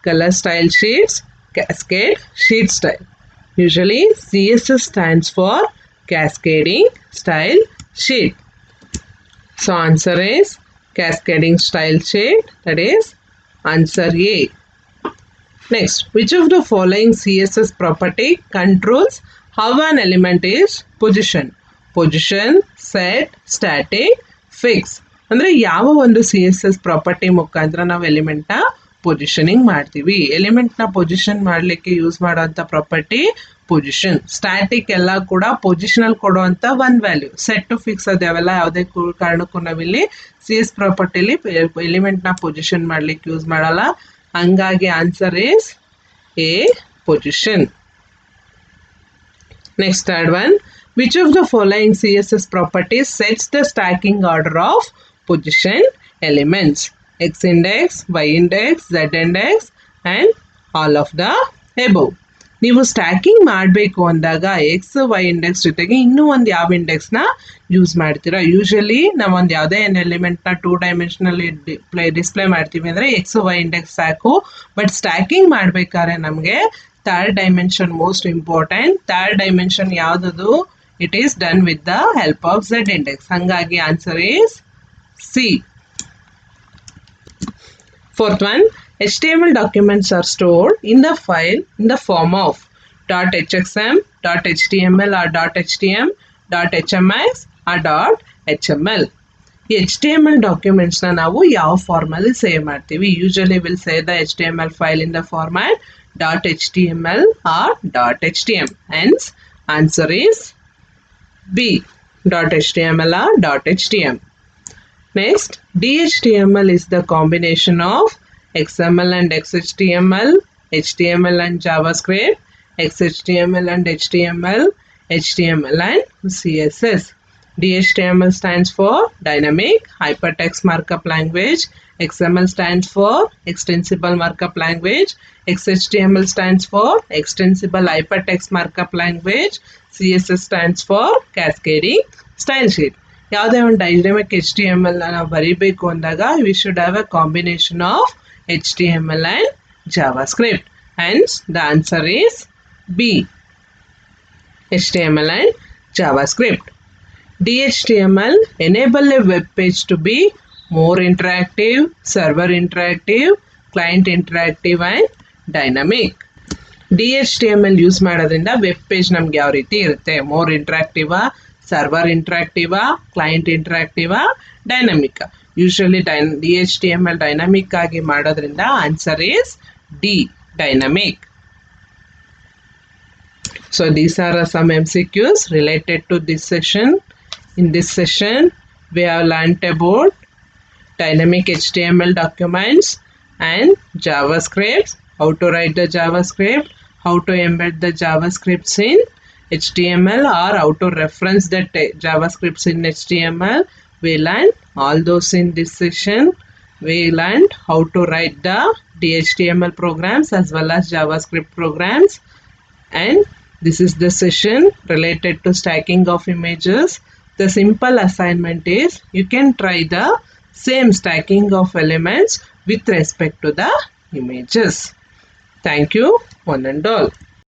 color style sheets, cascade sheet style. Usually CSS stands for cascading style sheet. So answer is cascading style sheet, that is answer A. Next, which of the following CSS property controls how an element is positioned? Position, set, static, fix. ಅಂದರೆ ಯಾವ ಒಂದು CSS property ಮುಖಾಂತರ ನಾವು ಎಲಿಮೆಂಟ್ನ positioning ಮಾಡ್ತೀವಿ. ಎಲಿಮೆಂಟ್ನ position ಮಾಡಲಿಕ್ಕೆ use ಮಾಡೋಂಥ property position. Static ಎಲ್ಲ ಕೂಡ ಪೊಸಿಷನಲ್ಲಿ ಕೊಡುವಂಥ ಒಂದು ವ್ಯಾಲ್ಯೂ. ಸೆಟ್ ಟು ಫಿಕ್ಸ್ ಅವೆಲ್ಲ ಯಾವುದೇ ಕಾರಣಕ್ಕೂ ನಾವಿಲ್ಲಿ CS ಪ್ರಾಪರ್ಟಿಲಿ ಎಲಿಮೆಂಟ್ನ ಪೊಸಿಷನ್ ಮಾಡಲಿಕ್ಕೆ ಯೂಸ್ ಮಾಡಲ್ಲ. ಹಂಗಾಗಿ answer is A, position. Next, third one, which of the following CSS properties sets the stacking order of position elements? X index, Y index, Z index, and all of the above. ನೀವು stacking ಮಾಡಬೇಕು ಅಂದಾಗ X Y index ಜೊತೆಗೆ ಇನ್ನೂ ಒಂದು ಯಾವ ಇಂಡೆಕ್ಸ್ನ use ಮಾಡ್ತೀರಾ? Usually ನಾವೊಂದು ಯಾವುದೇ ಎಲಿಮೆಂಟ್ನ 2 ಡೈಮೆನ್ಷನಲ್ಲಿ ಡಿಸ್ಪ್ಲೇ ಮಾಡ್ತೀವಿ ಅಂದರೆ ಎಕ್ಸ್ ವೈ ಇಂಡೆಕ್ಸ್ ಸಾಕು. ಬಟ್ ಸ್ಟ್ಯಾಕಿಂಗ್ ಮಾಡಬೇಕಾದ್ರೆ ನಮಗೆ third dimension most important. Third dimension ಯಾವುದದು? It is done with the help of Z index. ಹಾಗಾಗಿ answer is C. Fourth one, HTML documents are stored in the file in the form of .hxm, .html or .htm, .hmx or .html. ಈ HTML ಡಾಕ್ಯುಮೆಂಟ್ಸ್ನ ನಾವು ಯಾವ ಫಾರ್ಮಲ್ಲಿ save ಮಾಡ್ತೀವಿ? Usually will save the HTML file in the format .html or .htm. Hence, answer is B, .html or .htm. Next, DHTML is the combination of XML and XHTML, HTML and JavaScript, XHTML and HTML, HTML and CSS. DHTML stands for Dynamic Hypertext Markup Language. XML stands for Extensible Markup Language. XHTML stands for Extensible Hypertext Markup Language. CSS stands for Cascading Style Sheet. ಯಾವುದೇ ಒಂದು dynamic HTML ನಾವು ಬರೀಬೇಕು ಅಂದಾಗ we should have a combination of HTML and JavaScript. Hence, the answer is B, HTML and JavaScript. DHTML enable a web page to be more interactive, server interactive, client interactive and dynamic. DHTML use ಮಾಡೋದ್ರಿಂದ web page ನಮ್ಗೆ ಯಾವ ರೀತಿ ಇರುತ್ತೆ, more ಇಂಟ್ರಾಕ್ಟಿವಾ, server ಇಂಟ್ರಾಕ್ಟಿವಾ, client ಇಂಟ್ರಾಕ್ಟಿವಾ, dynamic. Usually DHTML dynamic ಆಗಿ ಮಾಡೋದ್ರಿಂದ answer is D, dynamic. So these are some MCQs related to this session. In this session, we have learnt about dynamic HTML documents and JavaScript, how to write the JavaScript, how to embed the JavaScripts in HTML, or how to reference the JavaScripts in HTML. We learned all those in this session. We learned how to write the DHTML programs as well as JavaScript programs. And this is the session related to stacking of images. The simple assignment is you can try the same stacking of elements with respect to the images. Thank you, one and all.